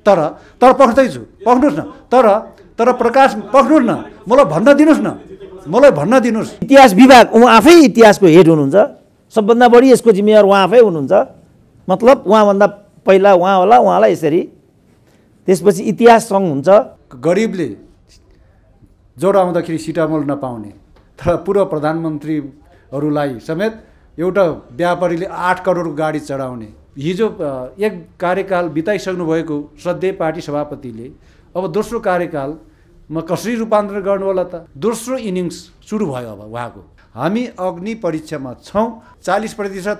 तर पख्दैछु, पख्नुहोस् न। तर प्रकाश पख्नुहोस् न, मलाई भन्न दिनुहोस् न, मलाई भन्न दिनुहोस्। इतिहास विभाग उहाँ आफै इतिहासको हेड हुनुहुन्छ, सबभन्दा बढी यसको जिम्मेवार उहाँ आफै हुनुहुन्छ। मतलब उहाँभन्दा पहिला उहाँ होला, उहाँलाई यसरी, त्यसपछि इतिहास सङ्घ हुन्छ। गरिबले ज्वरो आउँदाखेरि सिटामोल नपाउने, तर पूर्व प्रधानमन्त्रीहरूलाई समेत एउटा व्यापारीले 8 करोडको गाडी चढाउने। हिजो एक कार्यकाल बिताइसक्नु भएको श्रद्धेय पार्टी सभापतिले अब दोस्रो कार्यकालमा कसरी रूपान्तरण गर्नु होला त? दोस्रो इनिङ्स सुरु भयो अब उहाँको। हामी अग्नि परीक्षामा छौँ। 40%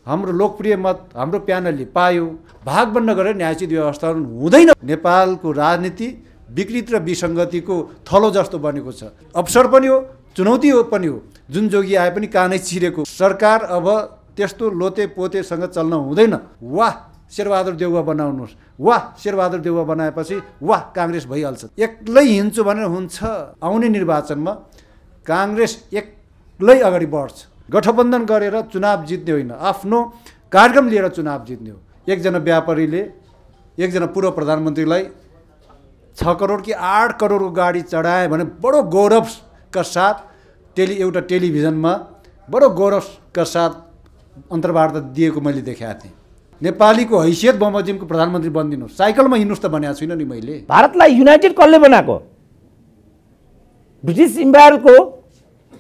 हाम्रो लोकप्रिय मत हाम्रो प्यानलले पायो। भागबन्ड गरेर न्यायोचित व्यवस्था हुँदैन। नेपालको राजनीति विकृत र विसङ्गतिको थलो जस्तो बनेको छ। अवसर पनि हो, चुनौती पनि हो। जुन जोगी आए पनि कानै चिरेको सरकार अब त्यस्तो लोते पोतेसँग चल्न हुँदैन। वाह शेरबहादुर देउवा बनाउनुहोस्, वाह शेरबहादुर देउवा बनाएपछि वाह काङ्ग्रेस भइहाल्छ। एक्लै हिँड्छु भनेर हुन्छ। आउने निर्वाचनमा काङ्ग्रेस एक्लै अगाडि बढ्छ। गठबन्धन गरेर चुनाव जित्ने होइन, आफ्नो कार्यक्रम लिएर चुनाव जित्ने हो। एकजना व्यापारीले एकजना पूर्व प्रधानमन्त्रीलाई 6 करोड कि 8 करोडको गाडी चढाए भने बडो गौरवका साथ एउटा टेलिभिजनमा बडो गौरवका साथ अन्तर्वार्ता दिएको मैले देखाएको थिएँ। नेपालीको हैसियत बमोजिमको प्रधानमन्त्री बनिदिनुहोस्, साइकलमा हिँड्नुहोस् त भनेको छुइनँ नि मैले। भारतलाई युनाइटेड कसले बनाएको? ब्रिटिस इम्पायरको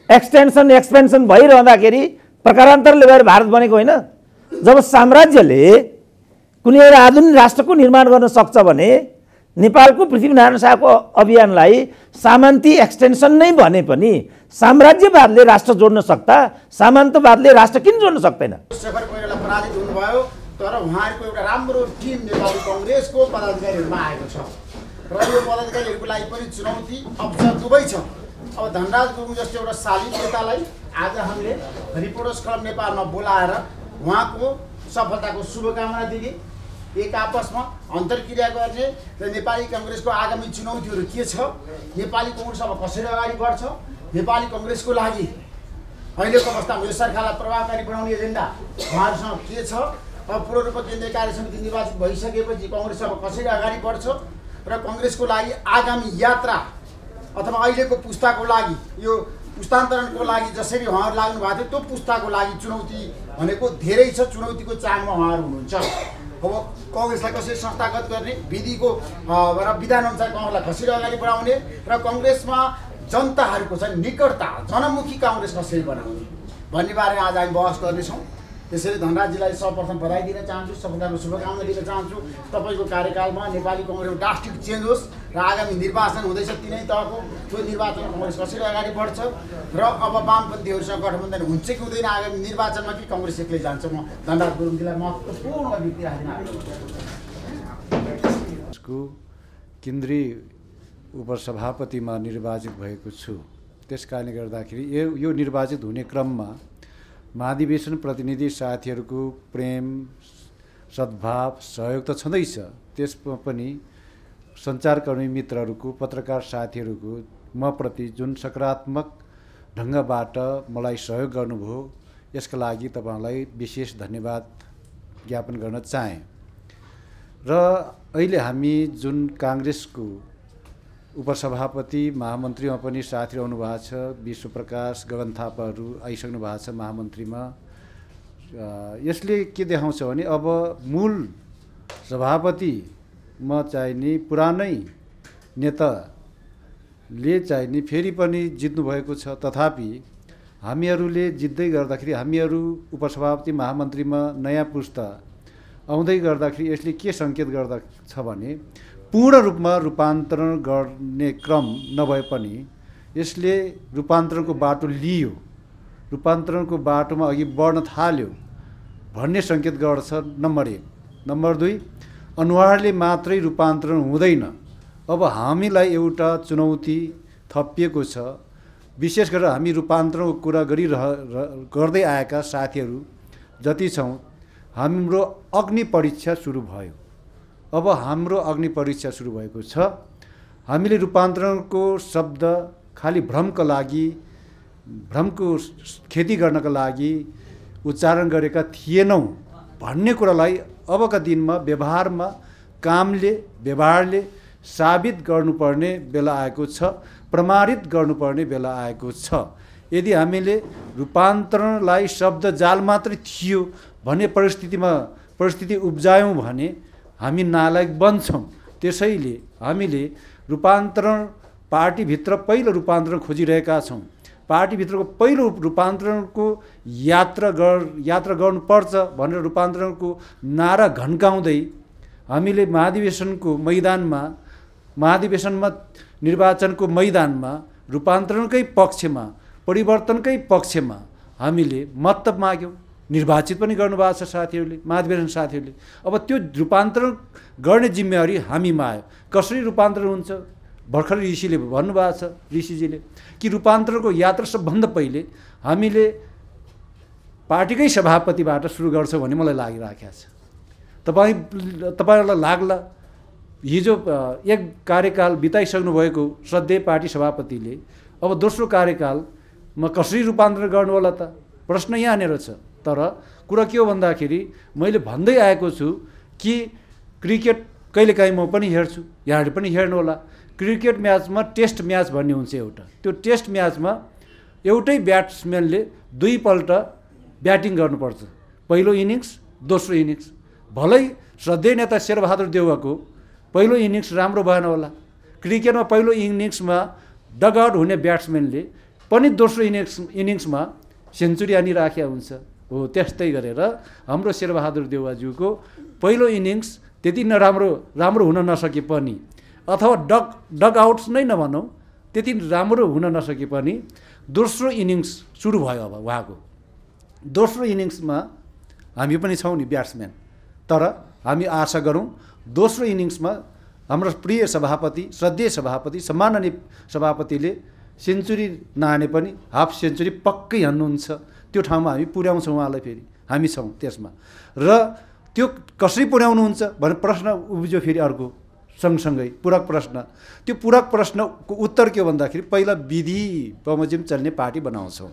एक्सपेन्सन भइरहँदाखेरि प्रकारान्तरले भएर भारत बनेको होइन। जब साम्राज्यले कुनै एउटा आधुनिक राष्ट्रको निर्माण गर्न सक्छ भने नेपालको पृथ्वीनारायण शाहको अभियानलाई सामन्ती एक्सटेन्सन नै भने पनि साम्राज्यवादले राष्ट्र जोड्न सक्दा सामन्तवादले राष्ट्र किन जोड्न सक्दैन? शेखर कोइराला पराजित हुनुभयो, तर उहाँहरूको एउटा राम्रो टिम नेपाली कङ्ग्रेसको पदाधिकारीहरूमा आएको छ र यो पदाधिकारीहरूको लागि पनि चुनौती अवसर दुवै छ। अब धनराज गुरुङ जस्तो एउटा शालिग नेतालाई आज हामीले रिपोर्टर्स क्लब नेपालमा बोलाएर उहाँको सफलताको शुभकामना दिने, एक आपसमा अन्तर्क्रिया गर्ने र नेपाली कङ्ग्रेसको आगामी चुनौतीहरू के छ, नेपाली कङ्ग्रेस अब कसरी अगाडि बढ्छ, नेपाली कङ्ग्रेसको लागि अहिलेको अवस्थामा यो सरकारलाई प्रभावकारी बनाउने एजेन्डा उहाँहरूसँग के छ, अब पूर्ण रूपमा केन्द्रीय कार्य समिति निर्वाचित भइसकेपछि कङ्ग्रेस अब कसरी अगाडि बढ्छ र कङ्ग्रेसको लागि आगामी यात्रा अथवा अहिलेको पुस्ताको लागि यो पुस्तान्तरणको लागि जसरी उहाँहरू लाग्नु भएको थियो त्यो पुस्ताको लागि चुनौती भनेको धेरै छ। चुनौतीको चाङमा उहाँहरू हुनुहुन्छ। अब कङ्ग्रेसलाई कसरी संस्थागत गर्ने, विधिको र विधानअनुसार कङ्ग्रेसलाई कसरी अगाडि बढाउने र कङ्ग्रेसमा जनताहरूको चाहिँ निकटता जनमुखी कङ्ग्रेस कसरी बनाउने भन्ने बारेमा आज हामी बहस गर्नेछौँ। त्यसैले धनराजजीलाई सर्वप्रथम बधाई दिन चाहन्छु, सफलताको शुभकामना दिन चाहन्छु। तपाईँको कार्यकालमा नेपाली कङ्ग्रेसको ड्रास्टिक चेन्ज होस् र आगामी निर्वाचन हुँदैछ तिनै तहको, त्यो निर्वाचनमा कङ्ग्रेस कसरी अगाडि बढ्छ र अब वामपन्थीहरूसँग गठबन्धन हुन्छ कि हुँदैन आगामी निर्वाचनमा कि कङ्ग्रेस एक्लै जान्छ। म धनराज गुरुङजीलाई महत्त्वपूर्ण व्यक्ति राख्न आएको केन्द्रीय उपसभापतिमा निर्वाचित भएको छु। त्यस कारणले गर्दाखेरि यो निर्वाचित हुने क्रममा महाधिवेशन प्रतिनिधि साथीहरूको प्रेम सद्भाव सहयोग त छँदैछ, त्यसमा पनि सञ्चारकर्मी मित्रहरूको पत्रकार साथीहरूको म प्रति जुन सकारात्मक ढङ्गबाट मलाई सहयोग गर्नुभयो यसका लागि तपाईँलाई विशेष धन्यवाद ज्ञापन गर्न चाहे। र अहिले हामी जुन काङ्ग्रेसको उपसभापति महामन्त्रीमा पनि साथी रहनु भएको छ, विश्वप्रकाश गगन थापाहरू आइसक्नु भएको छ महामन्त्रीमा। यसले के देखाउँछ भने अब मूल सभापतिमा चाहिने पुरानै नेताले चाहिने फेरि पनि जित्नु भएको छ। तथापि हामीहरूले जित्दै गर्दाखेरि हामीहरू उपसभापति महामन्त्रीमा नयाँ पुस्ता आउँदै गर्दाखेरि यसले के सङ्केत गर्दछ भने पूर्ण रूपमा रूपान्तरण गर्ने क्रम नभए पनि यसले रूपान्तरणको बाटो लियो, रूपान्तरणको बाटोमा अघि बढ्न थाल्यो भन्ने सङ्केत गर्छ। नम्बर 1। नम्बर 2, अनुहारले मात्रै रूपान्तरण हुँदैन। अब हामीलाई एउटा चुनौती थपिएको छ। विशेष गरेर हामी रूपान्तरणको कुरा गर्दै आएका साथीहरू जति छौँ, हाम्रो अग्नि परीक्षा सुरु भयो। अब हाम्रो अग्नि परीक्षा सुरु भएको छ। हामीले रूपान्तरणको शब्द खालि भ्रमको लागि, भ्रमको खेती गर्नका लागि उच्चारण गरेका थिएनौँ भन्ने कुरालाई अबका दिनमा व्यवहारमा कामले व्यवहारले साबित गर्नुपर्ने बेला आएको छ, प्रमाणित गर्नुपर्ने बेला आएको छ। यदि हामीले रूपान्तरणलाई शब्द जाल मात्रै थियो भन्ने परिस्थिति उब्जायौँ भने हामी नालायक बन्छौँ। त्यसैले हामीले रूपान्तरण पार्टीभित्र पहिलो रूपान्तरण खोजिरहेका छौँ। पार्टीभित्रको पहिलो रूपान्तरणको यात्रा गर्नुपर्छ भनेर रूपान्तरणको नारा घन्काउँदै हामीले महाधिवेशनमा निर्वाचनको मैदानमा रूपान्तरणकै पक्षमा, परिवर्तनकै पक्षमा हामीले मत त माग्यौँ, निर्वाचित पनि गर्नुभएको छ साथीहरूले, महाधिवेशन साथीहरूले। अब त्यो रूपान्तरण गर्ने जिम्मेवारी हामीमा आयो। कसरी रूपान्तरण हुन्छ? भर्खर ऋषिले भन्नुभएको छ, ऋषिजीले कि रूपान्तरणको यात्रा सबभन्दा पहिले हामीले पार्टीकै सभापतिबाट सुरु गर्छौँ भन्ने मलाई लागिराखेको छ। तपाईँहरूलाई लाग्ला हिजो एक कार्यकाल बिताइसक्नु भएको श्रद्धेय पार्टी सभापतिले अब दोस्रो कार्यकालमा कसरी रूपान्तरण गर्नु होला त? प्रश्न यहाँनिर छ। तर कुरा के हो भन्दाखेरि मैले भन्दै आएको छु कि क्रिकेट कहिलेकाहीँ म पनि हेर्छु, यहाँहरूले पनि हेर्नु होला। क्रिकेट म्याचमा टेस्ट म्याच भन्ने हुन्छ एउटा। त्यो टेस्ट म्याचमा एउटै ब्याट्सम्यानले दुईपल्ट ब्याटिङ गर्नुपर्छ, पहिलो इनिङ्स, दोस्रो इनिङ्स। भलै श्रद्धेय नेता शेरबहादुर देउवाको पहिलो इनिङ्स राम्रो भएन होला, क्रिकेटमा पहिलो इनिङ्समा डगआउट हुने ब्याट्सम्यानले पनि दोस्रो इनिङ्समा सेन्चुरी हानिराखेको हुन्छ। हो, त्यस्तै गरेर हाम्रो शेरबहादुर देउवाज्यूको पहिलो इनिङ्स त्यति राम्रो हुन नसके पनि, अथवा डगआउट्स नै नभनौँ, त्यति राम्रो हुन नसके पनि दोस्रो इनिङ्स सुरु भयो। अब उहाँको दोस्रो इनिङ्समा हामी पनि छौँ नि ब्याट्सम्यान, तर हामी आशा गरौँ दोस्रो इनिङ्समा हाम्रो प्रिय सभापति, श्रद्धेय सभापति, सम्माननीय सभापतिले सेन्चुरी नहाने पनि हाफ सेन्चुरी पक्कै हान्नुहुन्छ। त्यो ठाउँमा हामी पुर्याउँछौँ उहाँलाई, फेरि हामी छौँ त्यसमा। र त्यो कसरी पुर्याउनुहुन्छ भन्ने प्रश्न उब्ज्यो फेरि अर्को सँगसँगै पूरक प्रश्न। त्यो पूरक प्रश्नको उत्तर के हो भन्दाखेरि पहिला विधि बमोजिम चल्ने पार्टी बनाउँछौँ,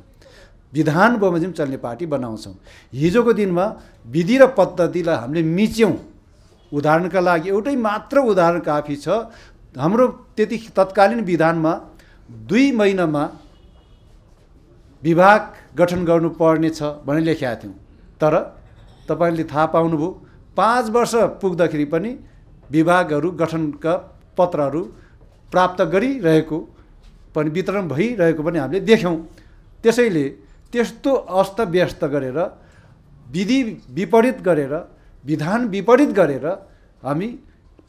विधान बमोजिम चल्ने पार्टी बनाउँछौँ। हिजोको दिनमा विधि र पद्धतिलाई हामीले मिच्यौँ। उदाहरणका लागि एउटै मात्र उदाहरण काफी छ। हाम्रो त्यति तत्कालीन विधानमा 2 महिनामा विभाग गठन गर्नुपर्ने छ भनेर लेखेका थियौँ। तर तपाईँले थाहा पाउनुभयो 5 वर्ष पुग्दाखेरि पनि विभागहरू गठनका पत्रहरू प्राप्त गरिरहेको पनि, वितरण भइरहेको पनि हामीले देख्यौँ। त्यसैले त्यस्तो अस्तव्यस्त गरेर, विधि विपरीत गरेर, विधान विपरीत गरेर हामी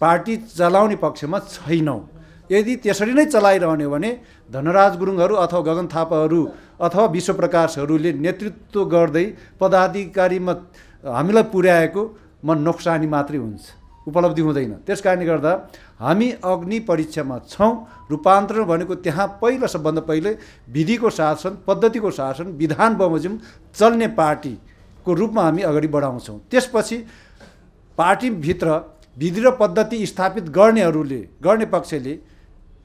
पार्टी चलाउने पक्षमा छैनौँ। यदि त्यसरी नै चलाइरहने हो भने धनराज गुरुङहरू अथवा गगन थापाहरू अथवा विश्वप्रकाशहरूले नेतृत्व गर्दै पदाधिकारीमा हामीलाई पुर्याएको नोक्सानी मात्रै हुन्छ, उपलब्धि हुँदैन। त्यस कारणले गर्दा हामी अग्नि परीक्षामा छौँ। रूपान्तरण भनेको त्यहाँ पहिला सबभन्दा पहिले विधिको शासन, पद्धतिको शासन, विधान बमोजिम चल्ने पार्टीको रूपमा हामी अगाडि बढाउँछौँ। त्यसपछि पार्टीभित्र विधि र पद्धति स्थापित गर्ने पक्षले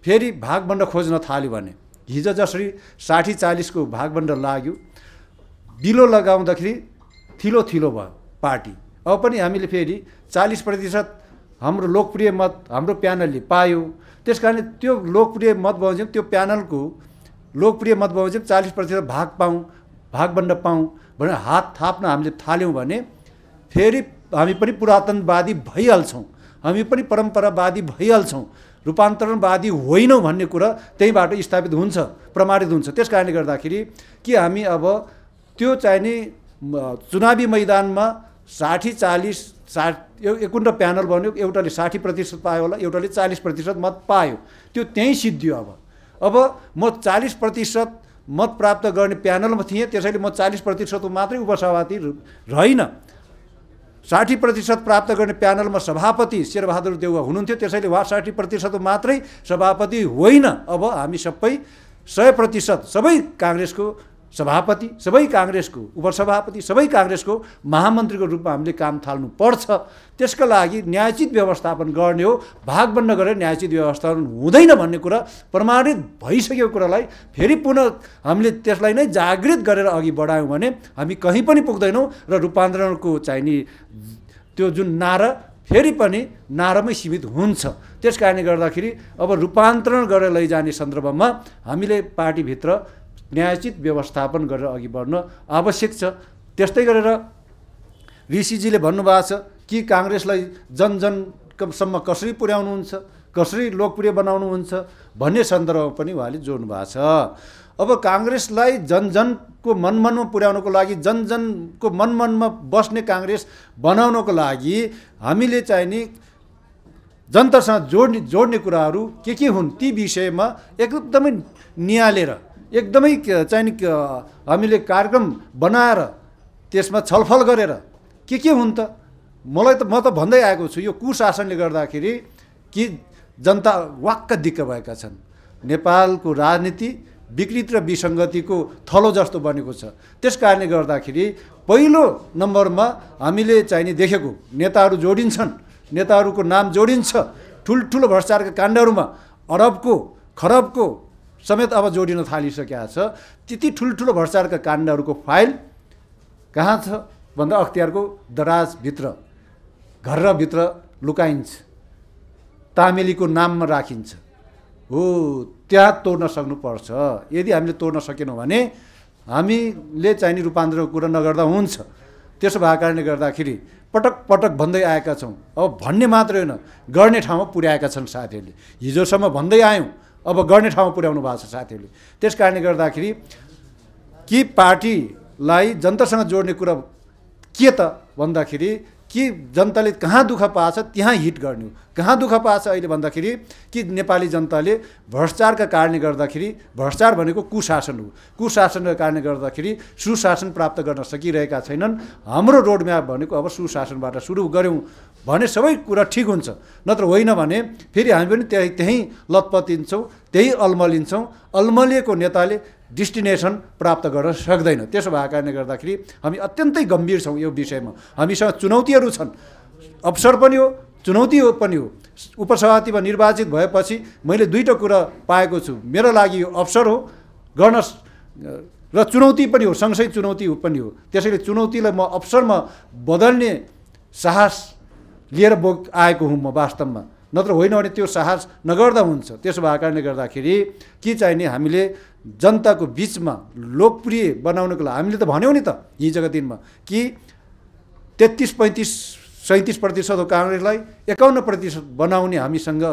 फेरि भागबण्ड खोज्न थाल्यो भने, हिजो जसरी 60-40को भागबण्ड लाग्यो, बिलो लगाउँदाखेरि थिलो भयो पार्टी। अब पनि हामीले फेरि 40% हाम्रो लोकप्रिय मत हाम्रो प्यानलले पायो। त्यस कारणले त्यो लोकप्रिय मत बमोजिम, त्यो प्यानलको लोकप्रिय मत बमोजिम 40% भागबण्ड पाऊँ भनेर हात थाप्न हामीले थाल्यौँ भने फेरि हामी पनि पुरातनवादी भइहाल्छौँ, हामी पनि परम्परावादी भइहाल्छौँ। रूपान्तरणवादी होइनौँ भन्ने कुरा त्यहीँबाट स्थापित हुन्छ, प्रमाणित हुन्छ। त्यस कारणले गर्दाखेरि कि हामी अब त्यो चाहिने चुनावी मैदानमा 60-40 एकून्ड प्यानल बन्यो, एउटाले 60% पायो होला, एउटाले 40% मत पायो, त्यो त्यहीँ सिद्धियो। अब म 40% मत प्राप्त गर्ने प्यानलमा थिएँ, त्यसैले म 40% मात्रै उपसभापति रहेन। 60% प्राप्त गर्ने प्यानलमा सभापति शेरबहादुर देउवा हुनुहुन्थ्यो, त्यसैले उहाँ 60% मात्रै सभापति होइन। अब हामी सबै 100% सबै काङ्ग्रेसको सभापति, सबै काङ्ग्रेसको उपसभापति, सबै काङ्ग्रेसको महामन्त्रीको रूपमा हामीले काम थाल्नु पर्छ। त्यसका लागि न्यायोचित व्यवस्थापन गर्ने हो, भागबण्ड गरेर न्यायोचित व्यवस्थापन हुँदैन भन्ने कुरा प्रमाणित भइसकेको कुरालाई फेरि पुनः हामीले त्यसलाई नै जागृत गरेर अघि बढायौँ भने हामी कहीँ पनि पुग्दैनौँ र रूपान्तरणको चाहिने त्यो जुन नारा फेरि पनि नारामै सीमित हुन्छ। त्यस कारणले गर्दाखेरि अब रूपान्तरण गरेर लैजाने सन्दर्भमा हामीले पार्टीभित्र न्यायोचित व्यवस्थापन गरेर अघि बढ्न आवश्यक छ। त्यस्तै गरेर ऋषिजीले भन्नुभएको छ कि काङ्ग्रेसलाई जनजनसम्म कसरी पुर्याउनुहुन्छ, कसरी लोकप्रिय बनाउनुहुन्छ भन्ने सन्दर्भमा पनि उहाँले जोड्नु भएको छ। अब काङ्ग्रेसलाई जनजनको मनमनमा पुर्याउनको लागि, जनजनको मनमनमा बस्ने काङ्ग्रेस बनाउनको लागि हामीले चाहिँ नि जनतासँग जोड्ने कुराहरू के हुन् ती विषयमा एकदमै निहालेर, एकदमै चाहिँ नि हामीले कार्यक्रम बनाएर त्यसमा छलफल गरेर के हुन् त म त भन्दै आएको छु। यो कुशासनले गर्दाखेरि कि जनता वाक्क दिक्क भएका छन्। नेपालको राजनीति विकृति र विसङ्गतिको थलो जस्तो बनेको छ। त्यस कारणले गर्दाखेरि पहिलो नम्बरमा हामीले चाहिँ नि देखेको नेताहरू जोडिन्छन्, नेताहरूको नाम जोडिन्छ, ठुल्ठुलो भ्रष्टाचारका काण्डहरूमा अरबको खरबको समेत अब जोडिन थालिसकेका छ। त्यति ठुल्ठुलो भ्रष्टाचारका काण्डहरूको फाइल कहाँ छ भन्दा अख्तियारको दराजभित्र, घरभित्र लुकाइन्छ, तामेलीको नाममा राखिन्छ। हो, त्यहाँ तोड्न सक्नुपर्छ। यदि हामीले तोड्न सकेनौँ भने हामीले चाहिने रूपान्तरणको कुरा नगर्दा हुन्छ। त्यसो भएको कारणले गर्दाखेरि पटक पटक भन्दै आएका छौँ। अब भन्ने मात्रै होइन, गर्ने ठाउँमा पुर्याएका छन् साथीहरूले। हिजोसम्म भन्दै आयौँ, अब गर्ने ठाउँमा पुर्याउनु भएको छ साथीहरूले। त्यस कारणले गर्दाखेरि कि पार्टीलाई जनतासँग जोड्ने कुरा के त भन्दाखेरि कि जनताले कहाँ दुःख पाएछ त्यहाँ हिट गर्ने हो। कहाँ दुःख पाएछ अहिले भन्दाखेरि कि नेपाली जनताले भ्रष्टाचारका कारणले गर्दाखेरि, भ्रष्टाचार भनेको कुशासन हो, कुशासनका कारणले गर्दाखेरि सुशासन प्राप्त गर्न सकिरहेका छैनन्। हाम्रो रोडम्याप भनेको अब सुशासनबाट सुरु गऱ्यौँ भने सबै कुरा ठिक हुन्छ, नत्र होइन भने फेरि हामी पनि त्यहीँ लतपतिन्छौँ, त्यही अल्मलिन्छौँ। अल्मलिएको नेताले डेस्टिनेसन प्राप्त गर्न सक्दैन। त्यसो भएको कारणले गर्दाखेरि हामी अत्यन्तै गम्भीर छौँ यो विषयमा। हामीसँग चुनौतीहरू छन्, अवसर पनि हो, चुनौती पनि हो। उपसभापतिमा निर्वाचित भएपछि मैले दुईवटा कुरा पाएको छु। मेरो लागि यो अवसर हो गर्न र चुनौती पनि हो, सँगसँगै चुनौती पनि हो। त्यसैले चुनौतीलाई म अवसरमा बदल्ने साहस लिएर आएको हुँ म वास्तवमा, नत्र होइन भने त्यो साहस नगर्दा हुन्छ। त्यसो भएको कारणले गर्दाखेरि के चाहिने हामीले जनताको बिचमा लोकप्रिय बनाउनको लागि हामीले त भन्यौँ नि त हिजोको दिनमा कि 33-35-37% हो काङ्ग्रेसलाई, 51% बनाउने हामीसँग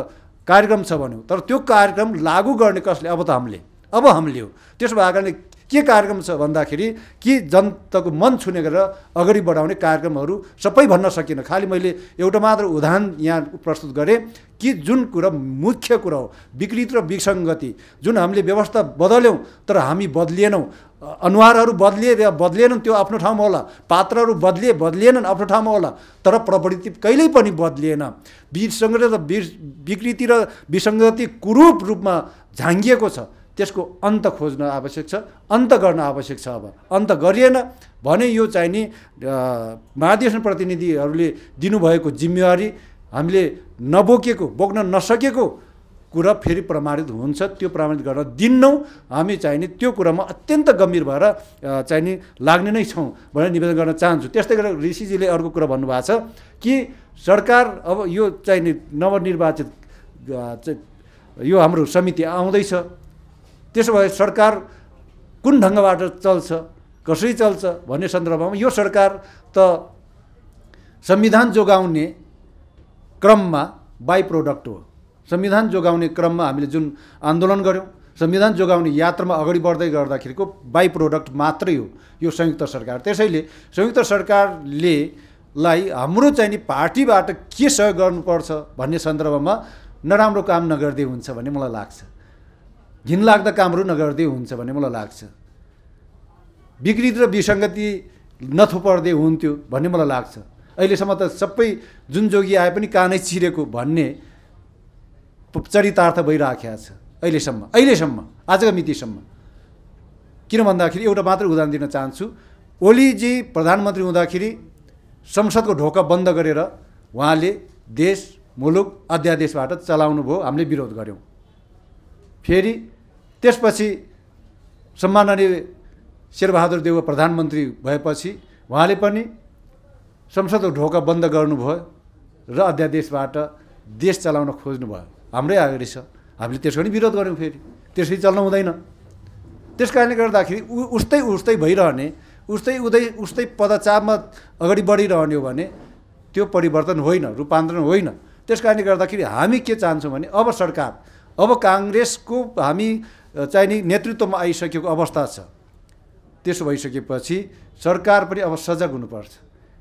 कार्यक्रम छ भन्यौँ। तर त्यो कार्यक्रम लागू गर्ने कसले? अब हामीले हो। त्यसो भएको कारणले के कार्यक्रम छ भन्दाखेरि कि जनताको मन छुने गरेर अगाडि बढाउने कार्यक्रमहरू सबै भन्न सकिनँ। खालि मैले एउटा मात्र उदाहरण यहाँ प्रस्तुत गरेँ कि जुन कुरा मुख्य कुरा हो विकृति र विसङ्गति, जुन हामीले व्यवस्था बदल्यौँ तर हामी बदलिएनौँ, अनुहारहरू बदलिएनन् त्यो आफ्नो ठाउँमा होला, पात्रहरू बदलिएनन् आफ्नो ठाउँमा होला, तर प्रवृत्ति कहिल्यै पनि बदलिएन। विकृति र विसङ्गति कुरूप रूपमा झाँगिएको छ। त्यसको अन्त खोज्न आवश्यक छ, अन्त गर्न आवश्यक छ। अब अन्त गरिएन भने यो चाहिँ नि महाधिवेशन प्रतिनिधिहरूले दिनुभएको जिम्मेवारी हामीले बोक्न नसकेको कुरा फेरि प्रमाणित हुन्छ। त्यो प्रमाणित गर्न दिन्नौँ। हामी चाहिँ नि त्यो कुरामा अत्यन्त गम्भीर भएर चाहिँ नि लाग्ने नै छौँ भनेर निवेदन गर्न चाहन्छु। त्यस्तै गरेर ऋषिजीले अर्को कुरा भन्नुभएको छ कि सरकार अब यो चाहिँ नि नवनिर्वाचित यो हाम्रो समिति आउँदैछ, त्यसो भए सरकार कुन ढङ्गबाट चल्छ, कसरी चल्छ भन्ने सन्दर्भमा यो सरकार त संविधान जोगाउने क्रममा बाई प्रोडक्ट हो। संविधान जोगाउने क्रममा हामीले जुन आन्दोलन गऱ्यौँ, संविधान जोगाउने यात्रामा अगाडि बढ्दै गर्दाखेरिको बाई प्रोडक्ट मात्रै हो यो संयुक्त सरकार। त्यसैले संयुक्त सरकारले हाम्रो चाहिँ नि पार्टीबाट के सहयोग गर्नुपर्छ भन्ने सन्दर्भमा नराम्रो काम नगर्दै हुन्छ भन्ने मलाई लाग्छ, घिनलाग्दा कामहरू नगर्दै हुन्छ भन्ने मलाई लाग्छ, विकृति र विसङ्गति नथुपर्दै हुन्थ्यो भन्ने मलाई लाग्छ। अहिलेसम्म त सबै जुन जोगी आए पनि कानै चिरेको भन्ने चरितार्थ भइराखेको छ अहिलेसम्म आजको मितिसम्म। किन भन्दाखेरि एउटा मात्र उदाहरण दिन चाहन्छु। ओलीजी प्रधानमन्त्री हुँदाखेरि संसदको ढोका बन्द गरेर उहाँले देश मुलुक अध्यादेशबाट चलाउनु भयो, हामीले विरोध गऱ्यौँ। फेरि त्यसपछि सम्माननीय शेरबहादुर देउवा प्रधानमन्त्री भएपछि उहाँले पनि संसदको ढोका बन्द गर्नुभयो र अध्यादेशबाट देश चलाउन खोज्नुभयो। हाम्रै अगाडि छ, हामीले त्यसको पनि विरोध गऱ्यौँ। फेरि त्यसरी चल्नु हुँदैन। त्यस कारणले गर्दाखेरि उस्तै भइरहने, उस्तै पदचापमा अगाडि बढिरहने हो भने त्यो परिवर्तन होइन, रूपान्तरण होइन। त्यस कारणले गर्दाखेरि हामी के चाहन्छौँ भने अब सरकार, अब काङ्ग्रेसको हामी चाहिँ नि नेतृत्वमा आइसकेको अवस्था छ। त्यसो भइसकेपछि सरकार पनि अब सजग हुनुपर्छ।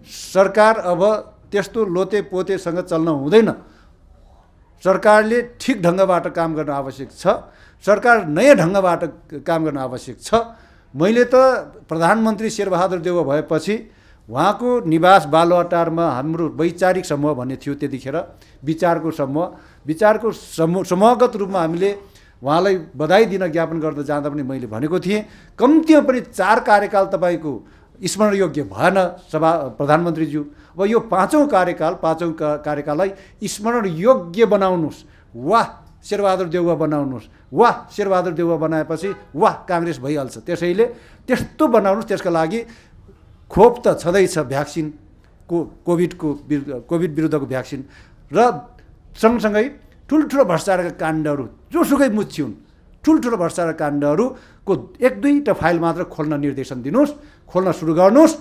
सरकार अब त्यस्तो लोते पोतेसँग चल्न हुँदैन। सरकारले ठिक ढङ्गबाट काम गर्न आवश्यक छ। सरकार नयाँ ढङ्गबाट काम गर्न आवश्यक छ। मैले त प्रधानमन्त्री शेरबहादुर देउवा भएपछि उहाँको निवास बालुवाटारमा हाम्रो वैचारिक समूह भन्ने थियो त्यतिखेर, विचारको समूहगत रूपमा हामीले उहाँलाई बधाई दिन ज्ञापन गर्न जाँदा पनि मैले भनेको थिएँ, कम्तीमा पनि 4 कार्यकाल तपाईँको स्मरणयोग्य भएन प्रधानमन्त्रीज्यू। अब यो पाँचौँ कार्यकाललाई स्मरणयोग्य बनाउनुहोस्। वाह शेरबहादुर देउवा बनाउनुहोस्। वाह शेरबहादुर देउवा बनाएपछि वाह काङ्ग्रेस भइहाल्छ। त्यसैले त्यस्तो बनाउनुहोस्। त्यसका लागि खोप त छँदैछ, भ्याक्सिनको कोभिड विरुद्धको भ्याक्सिन, र सँगसँगै ठुल्ठुलो भ्रष्टाचारका काण्डहरू जोसुकै मुच्छी हुन्, ठुल्ठुलो भ्रष्टाचार काण्डहरूको 1-2टा फाइल मात्र खोल्न निर्देशन दिनुहोस्, खोल्न सुरु गर्नुहोस्।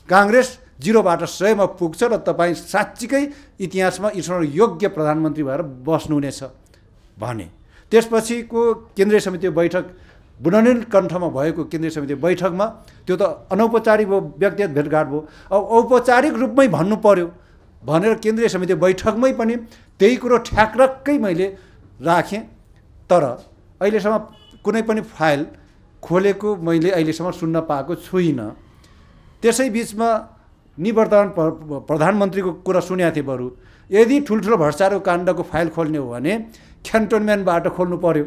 काङ्ग्रेस 0बाट 100मा पुग्छ र तपाईँ साँच्चीकै इतिहासमा स्मरणयोग्य प्रधानमन्त्री भएर बस्नुहुनेछ भने। त्यसपछिको केन्द्रीय समिति बैठक, बुढानील कण्ठमा भएको केन्द्रीय समिति बैठकमा त्यो त अनौपचारिक भयो, व्यक्तिगत भेटघाट भयो। अब औपचारिक रूपमै भन्नु पर्यो भनेर केन्द्रीय समिति बैठकमै पनि त्यही कुरो ठ्याक्रक्कै मैले राखेँ। तर अहिलेसम्म कुनै पनि फाइल खोलेको मैले अहिलेसम्म सुन्न पाएको छुइनँ। त्यसै बिचमा निवर्तमान प्रधानमन्त्रीको कुरा सुनेको थिएँ। बरु यदि ठुल्ठुलो भ्रष्टाचारको काण्डको फाइल खोल्ने हो भने क्यान्टोनमेन्टबाट खोल्नु पर्यो।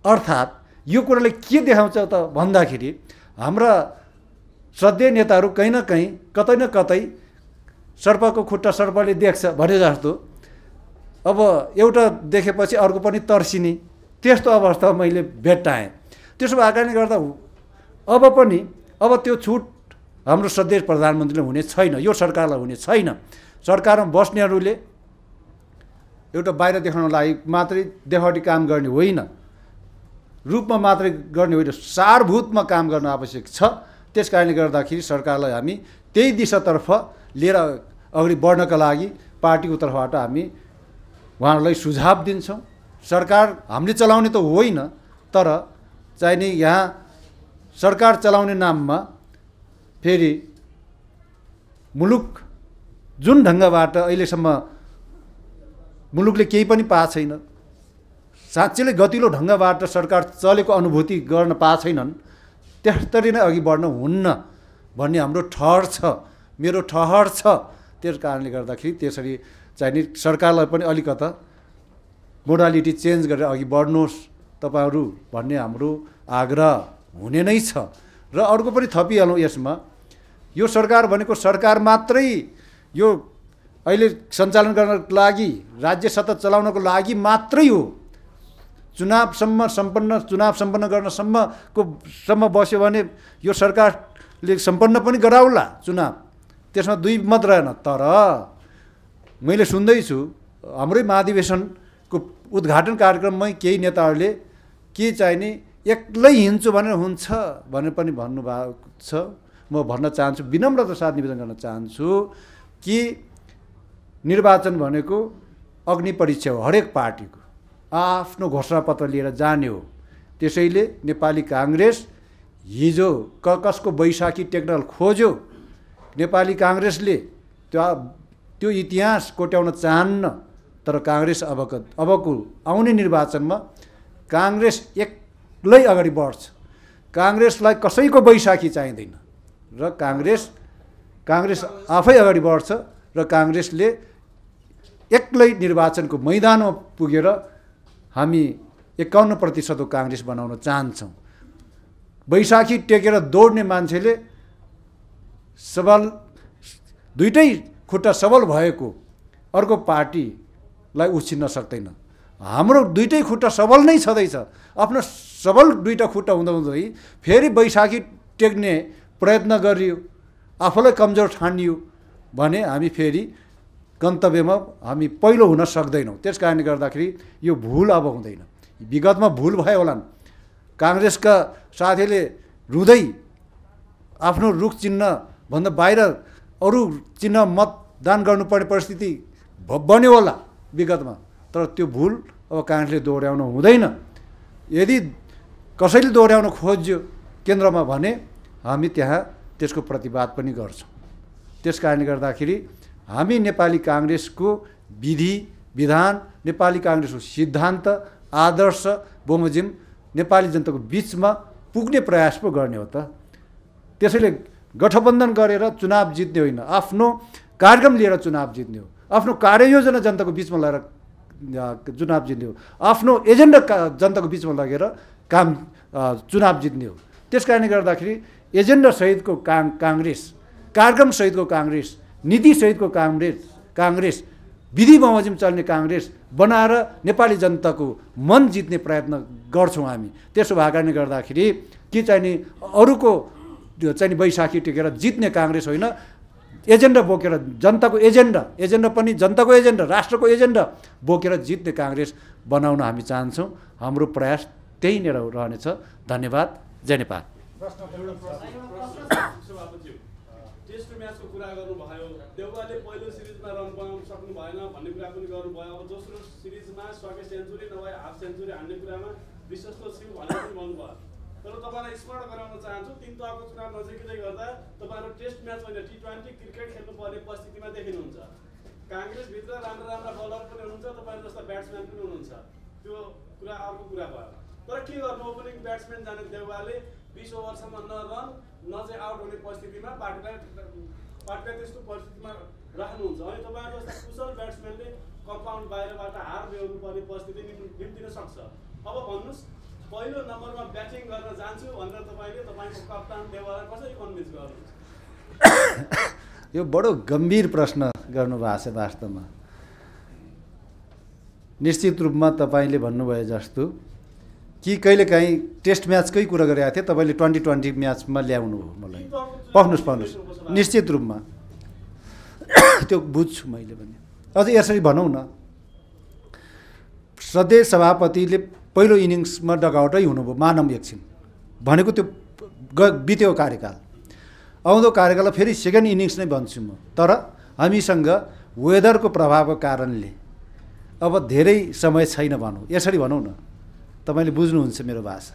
अर्थात् यो कुराले के देखाउँछ त भन्दाखेरि हाम्रा श्रद्धेय नेताहरू कहीँ न कहीँ, कतै न कतै सर्पको खुट्टा सर्पले देख्छ भने जस्तो अब एउटा देखेपछि अर्को पनि तर्सिने त्यस्तो अवस्था मैले भेट्टाएँ। त्यसो भएको कारणले गर्दा अब त्यो छुट हाम्रो श्रद्धेय प्रधानमन्त्रीले हुने छैन, यो सरकारलाई हुने छैन। सरकारमा बस्नेहरूले एउटा बाहिर देखाउन लागि मात्रै देखावटी काम गर्ने होइन, रूपमा मात्रै गर्ने होइन, सारभूतमा काम गर्न आवश्यक छ। त्यस कारणले गर्दाखेरि सरकारलाई हामी त्यही दिशातर्फ लिएर अगाडि बढ्नका लागि पार्टीको तर्फबाट हामी उहाँहरूलाई सुझाव दिन्छौँ। सरकार हामीले चलाउने त होइन, तर चाहिँ नि यहाँ सरकार चलाउने नाममा फेरि मुलुक जुन ढङ्गबाट अहिलेसम्म मुलुकले केही पनि पाएको छैन, साँच्चैले गतिलो ढङ्गबाट सरकार चलेको अनुभूति गर्न पाएको छैनन्, त्यसरी नै अघि बढ्न हुन्न भन्ने हाम्रो ठहर छ, मेरो ठहर छ। त्यस कारणले गर्दाखेरि त्यसरी चाहिँ नि सरकारलाई पनि अलिकता मोडालिटी चेन्ज गरेर अघि बढ्नुहोस् तपाईँहरू भन्ने हाम्रो आग्रह हुने नै छ। र अर्को पनि थपिहालौँ यसमा, यो सरकार भनेको सरकार मात्रै यो अहिले सञ्चालन गर्नको लागि, राज्य सत्ता चलाउनको लागि मात्रै हो। चुनाव सम्पन्न गर्नसम्म बस्यो भने यो सरकारले सम्पन्न पनि गराउला चुनाव, त्यसमा दुई मत रहेन। तर मैले सुन्दैछु हाम्रै महाधिवेशनको उद्घाटन कार्यक्रममै केही नेताहरूले के चाहिँ नि एक्लै हिँड्छु भनेर हुन्छ भनेर पनि भन्नुभएको छ। म भन्न चाहन्छु, विनम्रताका साथ निवेदन गर्न चाहन्छु कि निर्वाचन भनेको अग्नि परीक्षा हो, हरेक पार्टीको आफ्नो घोषणापत्र लिएर जाने हो। त्यसैले नेपाली काङ्ग्रेस हिजो कसको बैशाखी टेक्नल खोज्यो, नेपाली काङ्ग्रेसले त्यो इतिहास कोट्याउन चाहन्न। तर काङ्ग्रेस अबको आउने निर्वाचनमा काङ्ग्रेस एक्लै अगाडि बढ्छ। काङ्ग्रेसलाई कसैको बैशाखी चाहिँदैन र काङ्ग्रेस आफै अगाडि बढ्छ र काङ्ग्रेसले एक्लै निर्वाचनको मैदानमा पुगेर हामी 51% काङ्ग्रेस बनाउन चाहन्छौँ। बैशाखी टेकेर दौड्ने मान्छेले दुईटै खुट्टा सबल भएको अर्को पार्टीलाई उछिन्न सक्दैन। हाम्रो दुईटै खुट्टा सबल नै छँदैछ, आफ्नो सबल दुईटा खुट्टा हुँदाहुँदै फेरि बैशाखी टेक्ने प्रयत्न गरियो, आफूलाई कमजोर ठानियो भने हामी फेरि गन्तव्यमा हामी पहिलो हुन सक्दैनौँ। त्यस कारणले गर्दाखेरि यो भुल अब हुँदैन। विगतमा भुल भयो होलान्, काङ्ग्रेसका साथीले रुँदै आफ्नो रुख चिन्हभन्दा बाहिर अरू चिन्ह मतदान गर्नुपर्ने परिस्थिति बन्यो होला विगतमा, तर त्यो भुल अब काङ्ग्रेसले दोहोऱ्याउन हुँदैन। यदि कसैले दोहोऱ्याउन खोज्यो केन्द्रमा भने हामी त्यहाँ त्यसको प्रतिवाद पनि गर्छौँ। त्यस कारणले गर्दाखेरि हामी नेपाली काङ्ग्रेसको विधि विधान, नेपाली काङ्ग्रेसको सिद्धान्त आदर्श बमोजिम नेपाली जनताको बिचमा पुग्ने प्रयास पो गर्ने हो त। त्यसैले गठबन्धन गरेर चुनाव जित्ने होइन, आफ्नो कार्यक्रम लिएर चुनाव जित्ने हो, आफ्नो कार्ययोजना जनताको बिचमा लगेर चुनाव जित्ने हो, आफ्नो एजेन्डा जनताको बिचमा लगेर चुनाव जित्ने हो। त्यस कारणले गर्दाखेरि एजेन्डासहितको काङ्ग्रेस, कार्यक्रमसहितको काङ्ग्रेस, नीतिसहितको काङ्ग्रेस, विधि बमोजिम चल्ने काङ्ग्रेस बनाएर नेपाली जनताको मन जित्ने प्रयत्न गर्छौँ हामी। त्यसो भएको कारणले गर्दाखेरि के चाहिने अरूको चाहिँ बैशाखी टेकेर जित्ने काङ्ग्रेस होइन, एजेन्डा बोकेर जनताको एजेन्डा पनि जनताको एजेन्डा, राष्ट्रको एजेन्डा बोकेर जित्ने काङ्ग्रेस बनाउन हामी चाहन्छौँ। हाम्रो प्रयास त्यही नै रहनेछ। धन्यवाद। जय नेपाल। टेस्ट म्याचको कुरा गर्नुभयो, देउवाले पहिलो सिरिजमा रन बनाउन सक्नु भएन भन्ने कुरा पनि गर्नुभयो। अब दोस्रो सिरिजमा सके सेन्चुरी नभए हाफ सेन्चुरी हान्ने कुरामा विश्वस्त छु भनेर पनि भन्नुभयो। तर तपाईँलाई स्मरण गराउन चाहन्छु, 3 तहको चुनाव नजिकै गर्दा तपाईँहरू टेस्ट म्याच होइन T20 क्रिकेट खेल्नुपर्ने परिस्थितिमा देखिनुहुन्छ। काङ्ग्रेसभित्र राम्रा बलर पनि हुनुहुन्छ, तपाईँहरू जस्ता ब्याट्सम्यान पनि हुनुहुन्छ। त्यो कुरा अर्को कुरा भयो। तर के गर्नु, ओपनिङ ब्याट्सम्यान जाने देउवाले 20 ओभरसम्म न रन न चाहिँ आउट हुने परिस्थितिमा पार्टीलाई त्यस्तो परिस्थितिमा राख्नुहुन्छ। अनि तपाईँहरू जस्ता कुशल ब्याट्सम्यानले कम्पाउन्ड बाहिरबाट हार बेहोर्नु पर्ने परिस्थिति निम्तिन सक्छ। अब भन्नुहोस्, पहिलो नम्बरमा ब्याटिङ गर्न जान्छु भनेर तपाईँले तपाईँको कप्तान देउवालाई कसरी कन्भिन्स गर्नुहुन्छ? यो बडो गम्भीर प्रश्न गर्नुभएको छ वास्तवमा। निश्चित रूपमा तपाईँले भन्नुभयो जस्तो कि कहिलेकाहीँ टेस्ट म्याचकै कुरा गरेका थिएँ, तपाईँले 2020 म्याचमा ल्याउनु हो मलाई। पाउनुहोस् निश्चित रूपमा त्यो बुझ्छु मैले भने। अझ यसरी भनौँ न, सधैँ सभापतिले पहिलो इनिङ्समा डगआउटै हुनुभयो मानव एकछिन भनेको त्यो बित्यो कार्यकाल। आउँदो कार्यकालमा फेरि सेकेन्ड इनिङ्स नै भन्छु म। तर हामीसँग वेदरको प्रभावको कारणले अब धेरै समय छैन भनौँ, यसरी भनौँ न, तपाईँले बुझ्नुहुन्छ मेरो भाषा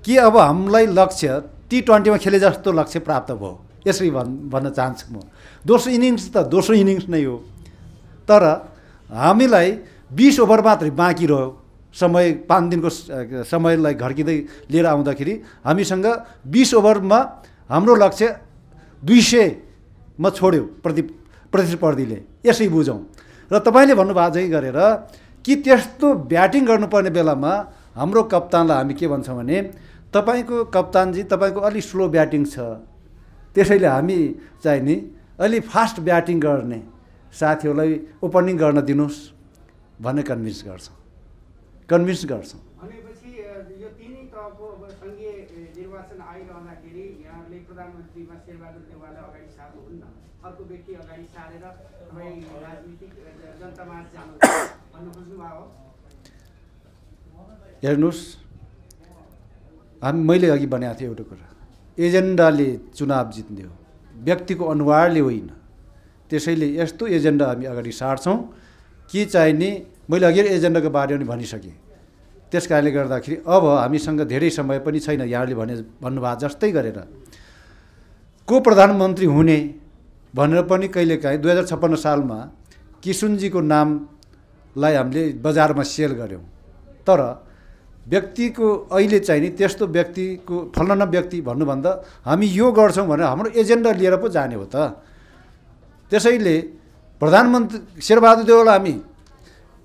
कि अब हामीलाई लक्ष्य T20मा खेले जस्तो लक्ष्य प्राप्त भयो, यसरी भन्न चाहन्छु म। दोस्रो इनिङ्स त दोस्रो इनिङ्स नै हो, तर हामीलाई 20 ओभर मात्रै बाँकी रह्यो। समय 5 दिनको समयलाई घर्किँदै लिएर आउँदाखेरि हामीसँग 20 ओभरमा हाम्रो लक्ष्य 200मा छोड्यो प्रतिस्पर्धीले, यसै बुझौँ। र तपाईँले भन्नुभएको चाहिँ गरेर कि त्यस्तो ब्याटिङ गर्नुपर्ने बेलामा हाम्रो कप्तानलाई हामी के भन्छौँ भने, तपाईँको कप्तानजी तपाईँको अलि स्लो ब्याटिङ छ, त्यसैले हामी चाहिँ नि अलि फास्ट ब्याटिङ गर्ने साथीहरूलाई ओपनिङ गर्न दिनुहोस् भन्ने कन्भिन्स गर्छौँ। भनेपछि यो तिनै तहको अब सङ्घीय निर्वाचन आइरहँदाखेरि यहाँले प्रधानमन्त्रीमा शेरबहादुर देउवालाई अगाडि सार्नुहुन्न, अर्को व्यक्ति अगाडि सारेर तपाईँ राजनीतिक जनतामा जानु भन्नु खोज्नुभयो। हेर्नुहोस्, मैले अघि भनेको थिएँ एउटा कुरा, एजेन्डाले चुनाव जित्ने हो, व्यक्तिको अनुहारले होइन। त्यसैले यस्तो एजेन्डा हामी अगाडि सार्छौँ कि चाहिने, मैले अघि एजेन्डाको बारेमा पनि भनिसकेँ। त्यस कारणले गर्दाखेरि अब हामीसँग धेरै समय पनि छैन। यहाँले भन्नुभएको जस्तै गरेर को प्रधानमन्त्री हुने भनेर पनि कहिलेकाहीँ 2056 सालमा किसुनजीको नामलाई हामीले बजारमा सेल गऱ्यौँ। तर व्यक्तिको अहिले चाहिँ नि त्यस्तो व्यक्तिको फलाना व्यक्ति भन्नुभन्दा हामी यो गर्छौँ भनेर हाम्रो एजेन्डा लिएर पो जाने हो त। त्यसैले प्रधानमन्त्री शेरबहादुर देउवालाई हामी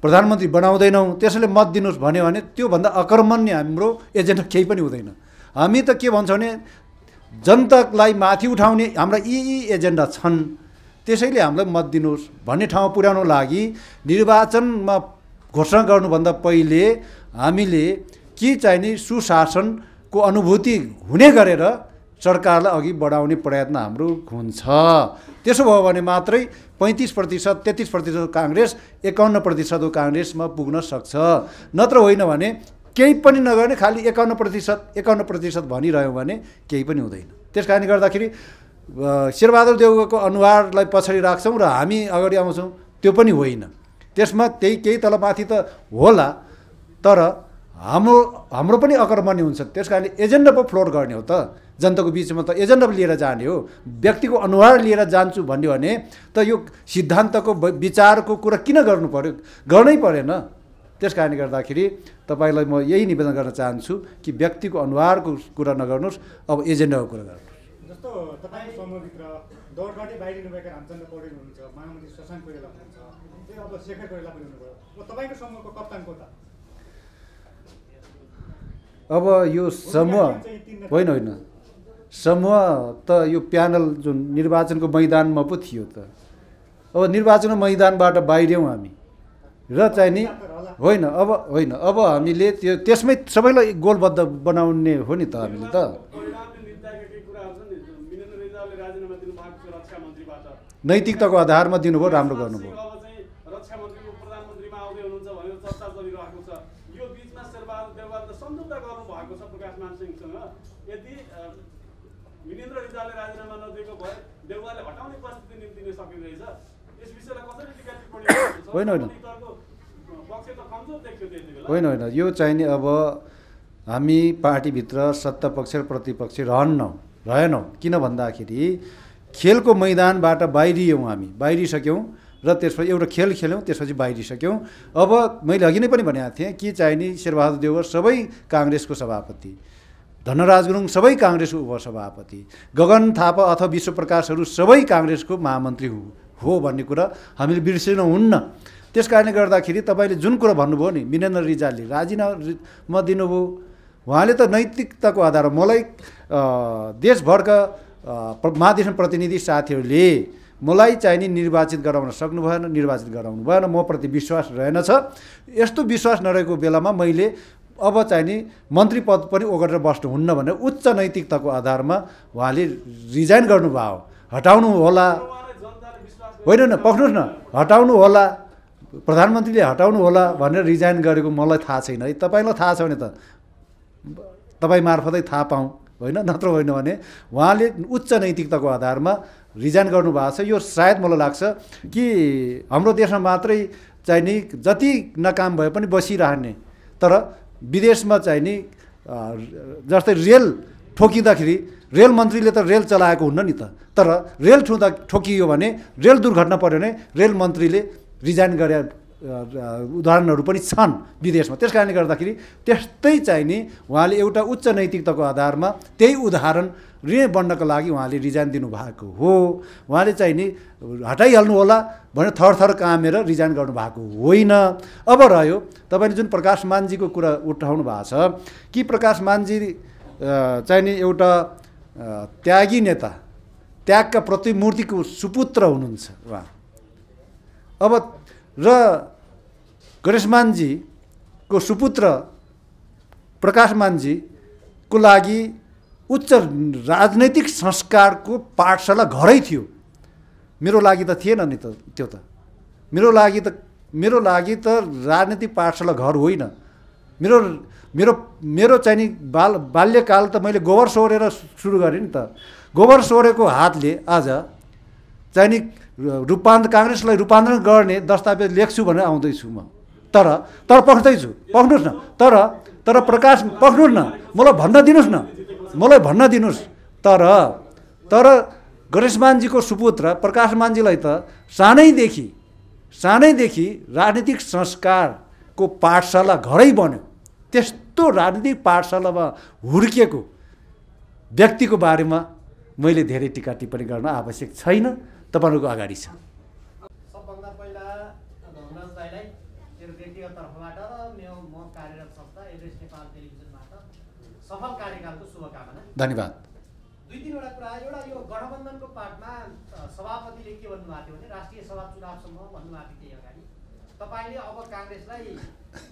प्रधानमन्त्री बनाउँदैनौँ, त्यसैले मत दिनुहोस् भन्यो भने त्योभन्दा अकर्मण्य हाम्रो एजेन्डा केही पनि हुँदैन। हामी त के भन्छौँ भने जनतालाई माथि उठाउने हाम्रा यी एजेन्डा छन्, त्यसैले हामीलाई मत दिनुहोस् भन्ने ठाउँमा पुर्याउनु लागि निर्वाचनमा घोषणा गर्नुभन्दा पहिले हामीले के चाहिने सुशासनको अनुभूति हुने गरेर सरकारलाई अघि बढाउने प्रयत्न हाम्रो हुन्छ। त्यसो भयो भने मात्रै 35%, 33% काङ्ग्रेस, 51% काङ्ग्रेसमा पुग्न सक्छ। नत्र होइन भने केही पनि नगर्ने, खालि 51% भनिरह्यौँ भने केही पनि हुँदैन। त्यस कारणले गर्दाखेरि शेरबहादुर देउवाको अनुहारलाई पछाडि राख्छौँ र हामी अगाडि आउँछौँ, त्यो पनि होइन। त्यसमा केही तलमाथि त होला, तर हाम्रो पनि अकर्मण्य हुन्छ। त्यस कारणले एजेन्डा पो फ्लोट गर्ने हो त, जनताको बिचमा त एजेन्डा लिएर जाने हो। व्यक्तिको अनुहार लिएर जान्छु भन्यो भने त यो सिद्धान्तको विचारको कुरा किन गर्नु पर्यो? गर्नै परेन। त्यस कारणले गर्दाखेरि तपाईँलाई म यही निवेदन गर्न चाहन्छु कि व्यक्तिको अनुहारको कुरा नगर्नुहोस्, अब एजेन्डाको कुरा गर्नुहोस्। जस्तो तपाईँको समूहभित्र दौडबाटै बाहिरिनुभएका रामचन्द्र पौडेल हुनुहुन्छ, महामन्त्री शशाङ्क कोइराला हुनुहुन्छ, अब शेखर कोइराला पनि हुनुभयो। तपाईँको समूहको कप्तान को त? अब यो समूह होइन, समूह त यो प्यानल जुन निर्वाचनको मैदानमा पो थियो त। अब निर्वाचनको मैदानबाट बाहिर्यौँ हामी र चाहिँ नि होइन, अब हामीले त्यसमै सबैलाई गोलबद्ध बनाउने हो नि त हामीले त। नैतिकताको आधारमा दिनुभयो, राम्रो गर्नुभयो। रक्षा मन्त्रीको प्रधानमन्त्रीमा आउँदै हुनुहुन्छ भनेर चर्चा चलिरहेको छ। यो बिचमा शेरबहादुर देउवाले सम्झौता गर्नु भएको छ प्रकाशमान सिंहसँग। यदि विनेन्द्र रिजालले राजीनामा नदिएको भए देउवाले हटाउने परिस्थिति निम्तिन सकिँदैछ। यस विषयलाई कसरी टिका टिप्पणी गर्नुहुन्छ? होइन, पक्ष त कमजोर देख्यो त्यति बेला। होइन, यो चाहिँ नि अब हामी पार्टीभित्र सत्ता पक्ष र प्रतिपक्ष रहेनौँ। किन भन्दाखेरि खेलको मैदानबाट बाहिरियौँ, हामी बाहिरिसक्यौँ र त्यसपछि एउटा खेल खेल्यौँ, त्यसपछि बाहिरिसक्यौँ। अब मैले अघि नै पनि भनेको थिएँ कि चाहिँ नि शेरबहादुर देउवा सबै काङ्ग्रेसको सभापति, धनराज गुरुङ सबै काङ्ग्रेसको उपसभापति, गगन थापा अथवा विश्वप्रकाशहरू सबै काङ्ग्रेसको महामन्त्री हो भन्ने कुरा हामीले बिर्सिनु हुन्न। त्यस कारणले गर्दाखेरि तपाईँले जुन कुरा भन्नुभयो नि, विनेन्द्र रिजालले राजीनामा दिनुभयो। उहाँले त नैतिकताको आधारमा मलाई देशभरका महाधिवेशन प्रतिनिधि साथीहरूले मलाई चाहिँ नि निर्वाचित गराउन सक्नु भएन, निर्वाचित गराउनु भएन, म प्रति विश्वास रहेनछ। यस्तो विश्वास नरहेको बेलामा मैले अब चाहिँ नि मन्त्री पद पनि ओगटेर बस्नुहुन्न भनेर उच्च नैतिकताको आधारमा उहाँले रिजाइन गर्नुभयो। हटाउनु होला, होइन न, पक्नुहोस् न, हटाउनु होला, प्रधानमन्त्रीले हटाउनु होला भनेर रिजाइन गरेको मलाई थाहा छैन है। तपाईँलाई थाहा छ भने त तपाईँ मार्फतै थाहा पाऊँ, होइन, नत्र होइन भने उहाँले उच्च नैतिकताको आधारमा रिजाइन गर्नुभएको छ। यो सायद मलाई लाग्छ कि हाम्रो देशमा मात्रै चाहिँ नि जति नकाम भए पनि बसिरहने, तर विदेशमा चाहिँ नि जस्तै रेल ठोकिँदाखेरि रेल मन्त्रीले त रेल चलाएको हुन्न नि त, तर रेल ठोकियो भने, रेल दुर्घटना पऱ्यो भने रेल मन्त्रीले रिजाइन गरे उदाहरणहरू पनि छन् विदेशमा। त्यस कारणले गर्दाखेरि त्यस्तै चाहिँ नि उहाँले एउटा उच्च नैतिकताको आधारमा त्यही उदाहरण ऋण बन्नको लागि उहाँले रिजाइन दिनुभएको हो। उहाँले चाहिँ नि हटाइहाल्नु होला भनेर थर कामेर रिजाइन गर्नुभएको होइन। अब रह्यो तपाईँले जुन प्रकाश मानजीको कुरा उठाउनु भएको छ कि प्रकाश मानजी चाहिँ नि एउटा त्यागी नेता, त्यागका प्रतिमूर्तिको सुपुत्र हुनुहुन्छ उहाँ। अब र गणेशमानजीको सुपुत्र प्रकाशमानजीको लागि उच्च राजनैतिक संस्कारको पाठशाला घरै थियो। मेरो लागि त थिएन नि त त्यो त। मेरो लागि त राजनीतिक पाठशाला घर होइन। मेरो चाहिँ नि बाल्यकाल त मैले गोबर सोहोरेर सुरु गरेँ नि त। गोबर सोहोरेको हातले आज चाहिँ नि काङ्ग्रेसलाई रूपान्तरण गर्ने दस्तावेज लेख्छु भनेर आउँदैछु म। तर पक्नुहोस् न, तर प्रकाश पक्नुहोस् न, मलाई भन्न दिनुहोस्। तर गणेशमानजीको सुपुत्र प्रकाशमानजीलाई त सानैदेखि राजनीतिक संस्कारको पाठशाला घरै बन्यो। त्यस्तो राजनीतिक पाठशालामा हुर्किएको व्यक्तिको बारेमा मैले धेरै टिका टिप्पणी गर्न आवश्यक छैन। तपाईँहरूको अगाडि छ। सबभन्दा पहिला धनराज दाइलाई मेरो व्यक्तिगत तर्फबाट म कार्यरत संस्था एभरेस्ट नेपाल टेलिभिजनबाट सफल कार्यकालको शुभकामना। धन्यवाद। दुई तिनवटा कुरा। एउटा यो गठबन्धनको पार्टमा सभापतिले के भन्नुभएको थियो भने राष्ट्रिय सभा चुनावसम्म भन्नुभएको थियो अगाडि। तपाईँले अब काङ्ग्रेसलाई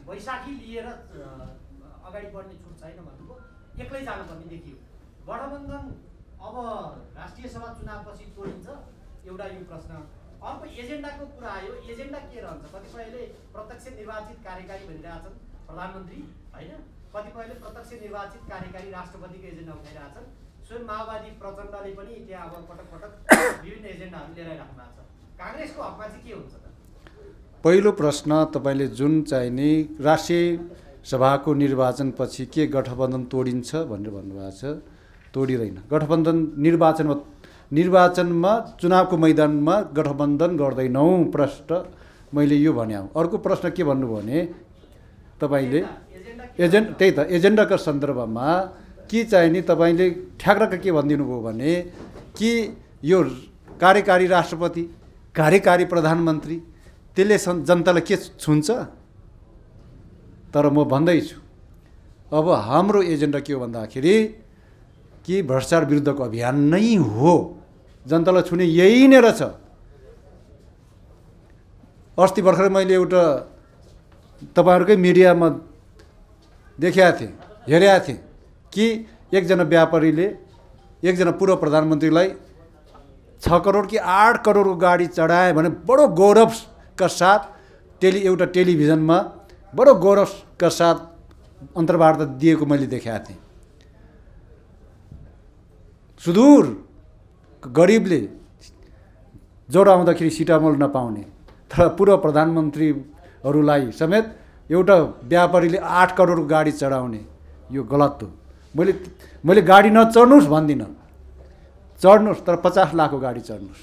वैशाखी लिएर अगाडि बढ्ने छुट छैन भन्नुभयो, एक्लै जानुपर्ने देखियो। गठबन्धन अब राष्ट्रिय सभा चुनावपछि तोडिन्छ एउटा यो प्रश्न। अर्को एजेन्डाको कुरा आयो, एजेन्डा के रहन्छ? कतिपयले प्रत्यक्ष निर्वाचित कार्यकारी भनिरहेछन् प्रधानमन्त्री होइन, कतिपयले प्रत्यक्ष निर्वाचित कार्यकारी राष्ट्रपतिको एजेन्डा उठाइरहेछन्। स्वयं माओवादी प्रचण्डले पनि त्यहाँ अब पटक पटक विभिन्न एजेन्डाहरू लिएर आइराख्नु भएको छ। काङ्ग्रेसको हकमा चाहिँ के हुन्छ त? पहिलो प्रश्न तपाईँले जुन चाहिने राष्ट्रिय सभाको निर्वाचनपछि के गठबन्धन तोडिन्छ भनेर भन्नुभएको छ, तोडिँदैन। गठबन्धन निर्वाचनमा चुनावको मैदानमा गठबन्धन गर्दैनौँ प्रश्न मैले यो भने। अर्को प्रश्न के भन्नुभयो भने तपाईँले त्यही त एजेन्डाको सन्दर्भमा के चाहिने तपाईँले ठ्याक्क के भनिदिनु भयो भने कि यो कार्यकारी राष्ट्रपति कार्यकारी प्रधानमन्त्री त्यसले जनतालाई के छुन्छ? तर म भन्दैछु अब हाम्रो एजेन्डा के हो भन्दाखेरि कि भ्रष्टाचार विरुद्धको अभियान नै हो। जनतालाई छुने यही नै रहेछ। अस्ति भर्खर मैले एउटा तपाईँहरूकै मिडियामा देखेका थिएँ, हेरेका थिएँ कि एकजना व्यापारीले एकजना पूर्व प्रधानमन्त्रीलाई 6 करोड कि 8 करोडको गाडी चढाए भने बडो गौरवका साथ एउटा टेलिभिजनमा बडो गौरवका साथ अन्तर्वार्ता दिएको मैले देखेका थिएँ। सुदूर गरिबले ज्वरो आउँदाखेरि सिटामोल नपाउने तर पूर्व प्रधानमन्त्रीहरूलाई समेत एउटा व्यापारीले 8 करोडको गाडी चढाउने, यो गलत हो। मैले गाडी नचढ्नुहोस् भन्दिनँ, चढ्नुहोस् तर 50 लाखको गाडी चढ्नुहोस्।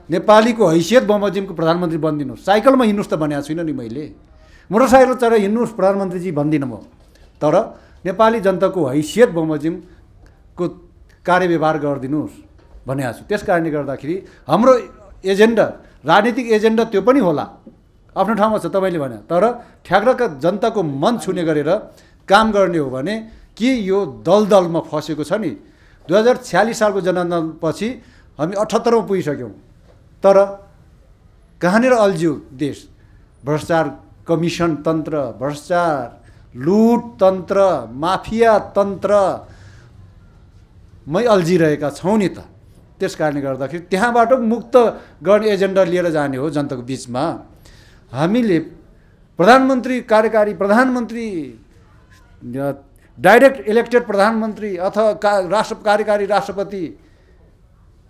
नेपालीको हैसियत बमोजिमको प्रधानमन्त्री बनिदिनुहोस्। साइकलमा हिँड्नुहोस् त भनेको छुइनँ नि मैले, मोटरसाइकल चढेर हिँड्नुहोस् प्रधानमन्त्रीजी भन्दिनँ म। तर नेपाली जनताको हैसियत बमोजिमको कार्यव्यवहार गरिदिनुहोस् भनेको छु। त्यस कारणले गर्दाखेरि हाम्रो एजेन्डा राजनीतिक एजेन्डा त्यो पनि होला, आफ्नो ठाउँमा छ तपाईँले भने। तर ठ्याक्क जनताको मन छुने गरेर काम गर्ने हो भने कि यो दलदलमा फसेको छ नि। 2046 सालको जनगणनापछि हामी 78औं पुगिसक्यौँ, तर कहाँनिर अल्झियो देश? भ्रष्टाचार कमिसन तन्त्र, भ्रष्टाचार लुट तन्त्र, माफिया तन्त्रमै अल्झिरहेका छौँ नि त। त्यस कारणले गर्दाखेरि त्यहाँबाट मुक्त गर्ने एजेन्डा लिएर जाने हो जनताको बिचमा। हामीले प्रधानमन्त्री कार्यकारी प्रधानमन्त्री, डाइरेक्ट इलेक्टेड प्रधानमन्त्री अथवा कार्यकारी राष्ट्रपति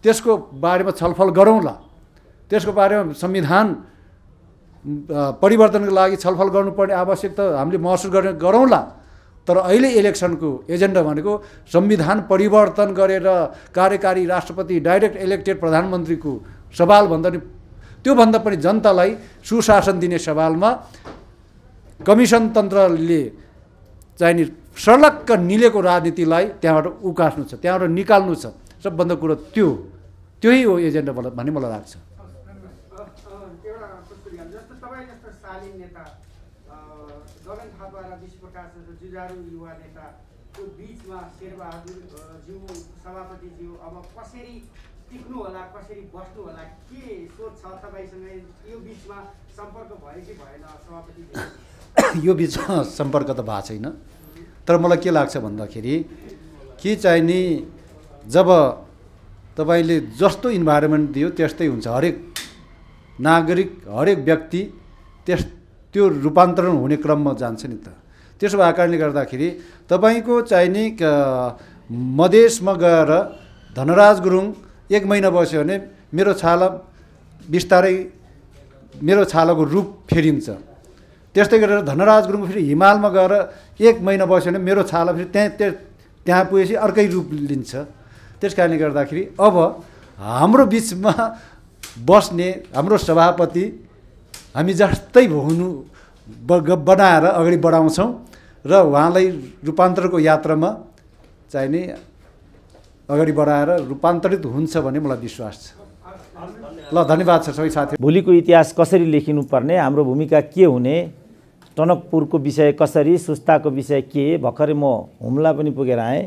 त्यसको बारेमा छलफल गरौँला। त्यसको बारेमा संविधान परिवर्तनको लागि छलफल गर्नुपर्ने आवश्यकता हामीले महसुस गरौँला। तर अहिले इलेक्सनको एजेन्डा भनेको संविधान परिवर्तन गरेर कार्यकारी राष्ट्रपति डाइरेक्ट इलेक्टेड प्रधानमन्त्रीको सवाल भन्दा नि त्योभन्दा पनि जनतालाई सुशासन दिने सवालमा कमिसन तन्त्रले चाहिने सर्लक्क निलेको राजनीतिलाई त्यहाँबाट उकास्नु छ, त्यहाँबाट निकाल्नु छ। सबभन्दा कुरो त्यही हो एजेन्डा भन्ने मलाई लाग्छ। जस्तो तपाईँ जस्तो शालीन नेता गगन थापा र विश्वप्रकाश जुझारु युवा नेताको बिचमा शेरबहादुर ज्यू सभापतिज्यू अब कसरी टिक्नु होला, कसरी बस्नु होला, के सोच छ तपाईँसँग? यो बिचमा सम्पर्क भयो कि भएन सभापति? यो बिचमा सम्पर्क त भएको छैन, तर मलाई के लाग्छ भन्दाखेरि के चाहिने जब तपाईँले जस्तो इन्भाइरोमेन्ट दियो त्यस्तै हुन्छ। हरेक नागरिक हरेक व्यक्ति त्यो रूपान्तरण हुने क्रममा जान्छ नि त। त्यसो भएको कारणले गर्दाखेरि तपाईँको चाहिने मधेसमा गएर धनराज गुरुङ 1 महिना बस्यो भने मेरो छाला बिस्तारै मेरो छालाको रूप फेरिन्छ। त्यस्तै गरेर धनराज गुरुङ फेरि हिमालमा गएर 1 महिना बस्यो भने मेरो छाला फेरि त्यहाँ पुगेपछि अर्कै रूप लिन्छ। त्यस कारणले गर्दाखेरि अब हाम्रो बिचमा बस्ने हाम्रो सभापति हामी जस्तै बनाएर अगाडि बढाउँछौँ र उहाँलाई रूपान्तरको यात्रामा चाहिने अगाडि बढाएर रूपान्तरित हुन्छ भन्ने मलाई विश्वास छ। ल धन्यवाद छ सबै साथी। भोलिको इतिहास कसरी लेखिनुपर्ने, हाम्रो भूमिका के हुने, टनकपुरको विषय कसरी, सुस्ताको विषय के, भर्खरै म हुम्ला पनि पुगेर आएँ।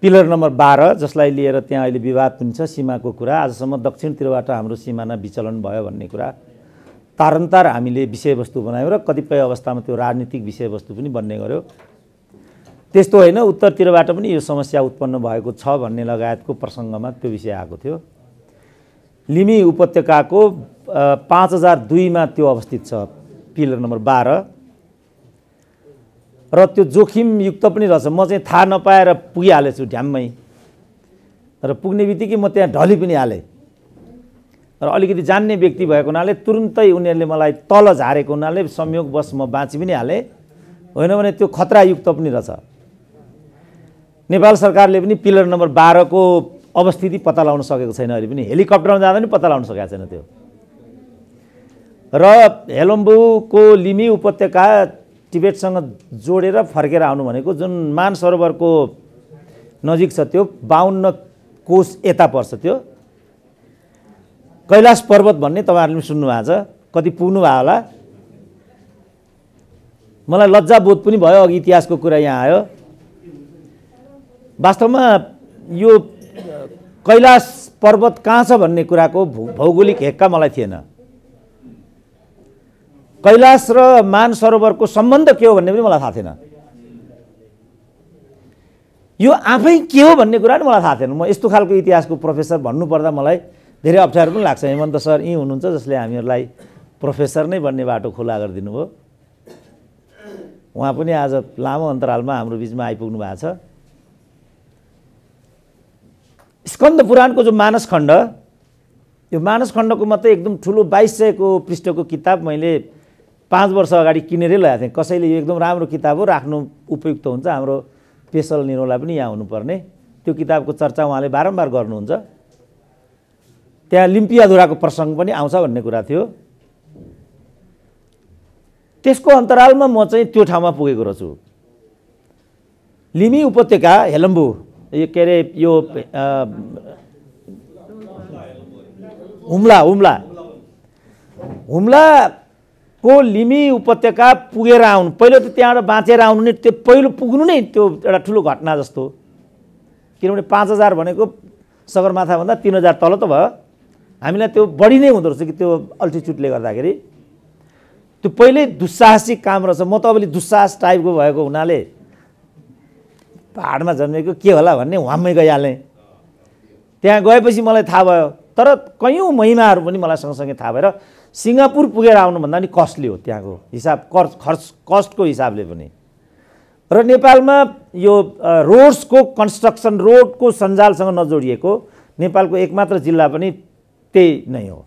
पिलर नम्बर 12 जसलाई लिएर त्यहाँ अहिले विवाद पनि छ, सीमाको कुरा। आजसम्म दक्षिणतिरबाट हाम्रो सिमाना विचलन भयो भन्ने कुरा तारन्तार हामीले विषयवस्तु बनायौँ र कतिपय अवस्थामा त्यो राजनीतिक विषयवस्तु पनि बन्ने गर्यो। त्यस्तो होइन, उत्तरतिरबाट पनि यो समस्या उत्पन्न भएको छ भन्ने लगायतको प्रसङ्गमा त्यो विषय आएको थियो। लिमी उपत्यकाको 5002 त्यो अवस्थित छ, पिलर नम्बर 12, र त्यो जोखिमयुक्त पनि रहेछ। म चाहिँ थाहा नपाएर पुगिहालेछु ढ्याम्मै, र पुग्ने बित्तिकै म त्यहाँ ढली पनि हालेँ, र अलिकति जान्ने व्यक्ति भएको हुनाले तुरुन्तै उनीहरूले मलाई तल झारेको हुनाले संयोगवश म बाँची पनि हालेँ, होइन भने त्यो खतरायुक्त पनि रहेछ। नेपाल सरकारले पनि पिलर नम्बर 12 को अवस्थिति पत्ता लगाउन सकेको छैन, अहिले पनि हेलिकप्टरमा जाँदा पनि पत्ता लगाउन सकेको छैन त्यो। र हेलम्बुको लिमी उपत्यका टिबेटसँग जोडेर फर्केर आउनु भनेको जुन मानसरोवरको नजिक छ त्यो 52 कोस यता पर्छ। त्यो कैलाश पर्वत भन्ने तपाईँहरूले पनि सुन्नुभएको छ, कति पुग्नु भयो होला। मलाई लज्जा बोध पनि भयो, अघि इतिहासको कुरा यहाँ आयो। वास्तवमा यो कैलाश पर्वत कहाँ छ भन्ने कुराको भौगोलिक हेक्का मलाई थिएन। कैलाश र मानसरोवरको सम्बन्ध के हो भन्ने पनि मलाई थाहा थिएन। यो आफै के हो भन्ने कुरा पनि मलाई थाहा थिएन। म यस्तो खालको इतिहासको प्रोफेसर भन्नुपर्दा मलाई धेरै अप्ठ्यारो पनि लाग्छ। हेमन्त सर यी हुनुहुन्छ जसले हामीहरूलाई प्रोफेसर नै बन्ने बाटो खुला गरिदिनु भयो। उहाँ पनि आज लामो अन्तरालमा हाम्रो बिचमा आइपुग्नु भएको छ। स्कन्द पुराणको जो मानस खण्ड, यो मानस खण्डको मात्रै एकदम ठुलो 2200 पृष्ठको किताब मैले 5 वर्ष अगाडि किनेरै ल्याएको थिएँ। कसैले यो एकदम राम्रो किताब हो, राख्नु उपयुक्त हुन्छ, हाम्रो पेसल निरोला पनि यहाँ हुनुपर्ने, त्यो किताबको चर्चा उहाँले बारम्बार गर्नुहुन्छ। त्यहाँ लिम्पियाधुराको प्रसङ्ग पनि आउँछ भन्ने कुरा थियो। त्यसको अन्तरालमा म चाहिँ त्यो ठाउँमा पुगेको रहेछु। लिमी उपत्यका हेलम्बु, यो के अरे यो हुम्लाको लिमी उपत्यका पुगेर आउनु, पहिलो त त्यहाँबाट बाँचेर आउनु नै, त्यो पहिलो पुग्नु नै त्यो एउटा ठुलो घटना जस्तो। किनभने 5000 भनेको सगरमाथाभन्दा 3000 तल त भयो। हामीलाई त्यो बढी नै हुँदो रहेछ कि त्यो अल्टिच्युडले गर्दाखेरि। त्यो पहिल्यै दुस्साहसिक काम रहेछ। म त अब दुस्साहस टाइपको भएको हुनाले पहाडमा जन्मेको के होला भन्ने वाममै गइहालेँ। त्यहाँ गएपछि मलाई थाहा भयो, तर कयौँ महिमाहरू पनि मलाई सँगसँगै थाहा भएर सिङ्गापुर पुगेर आउनुभन्दा नि कस्टली हो त्यहाँको हिसाब, कस्टको हिसाबले पनि। र नेपालमा यो रोड्सको कन्स्ट्रक्सन, रोडको सञ्जालसँग नजोडिएको नेपालको एकमात्र जिल्ला पनि त्यही नै हो।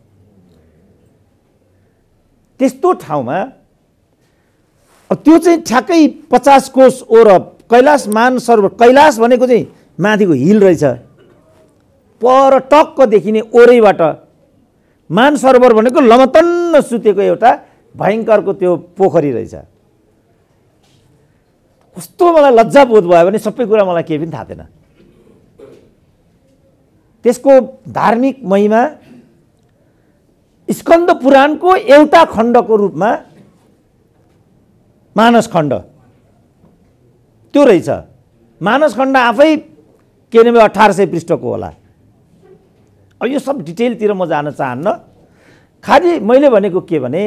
त्यस्तो ठाउँमा त्यो चाहिँ ठ्याक्कै 50 कोस ओरप कैलाश मानसरोवर, कैलाश भनेको चाहिँ माथिको हिल रहेछ, पर टक्क देखिने ओरैबाट। मानसरोवर भनेको लमतन्न सुतेको एउटा भयङ्करको त्यो पोखरी रहेछ। कस्तो मलाई लज्जा बोध भयो भने सबै कुरा मलाई केही पनि थाहा थिएन। त्यसको धार्मिक महिमा स्कन्द पुराणको एउटा खण्डको रूपमा मानस खण्ड त्यो रहेछ। मानस खण्ड आफै के नै 1800 पृष्ठको होला। अब यो सब डिटेलतिर म जान चाहन्न। खालि मैले भनेको के भने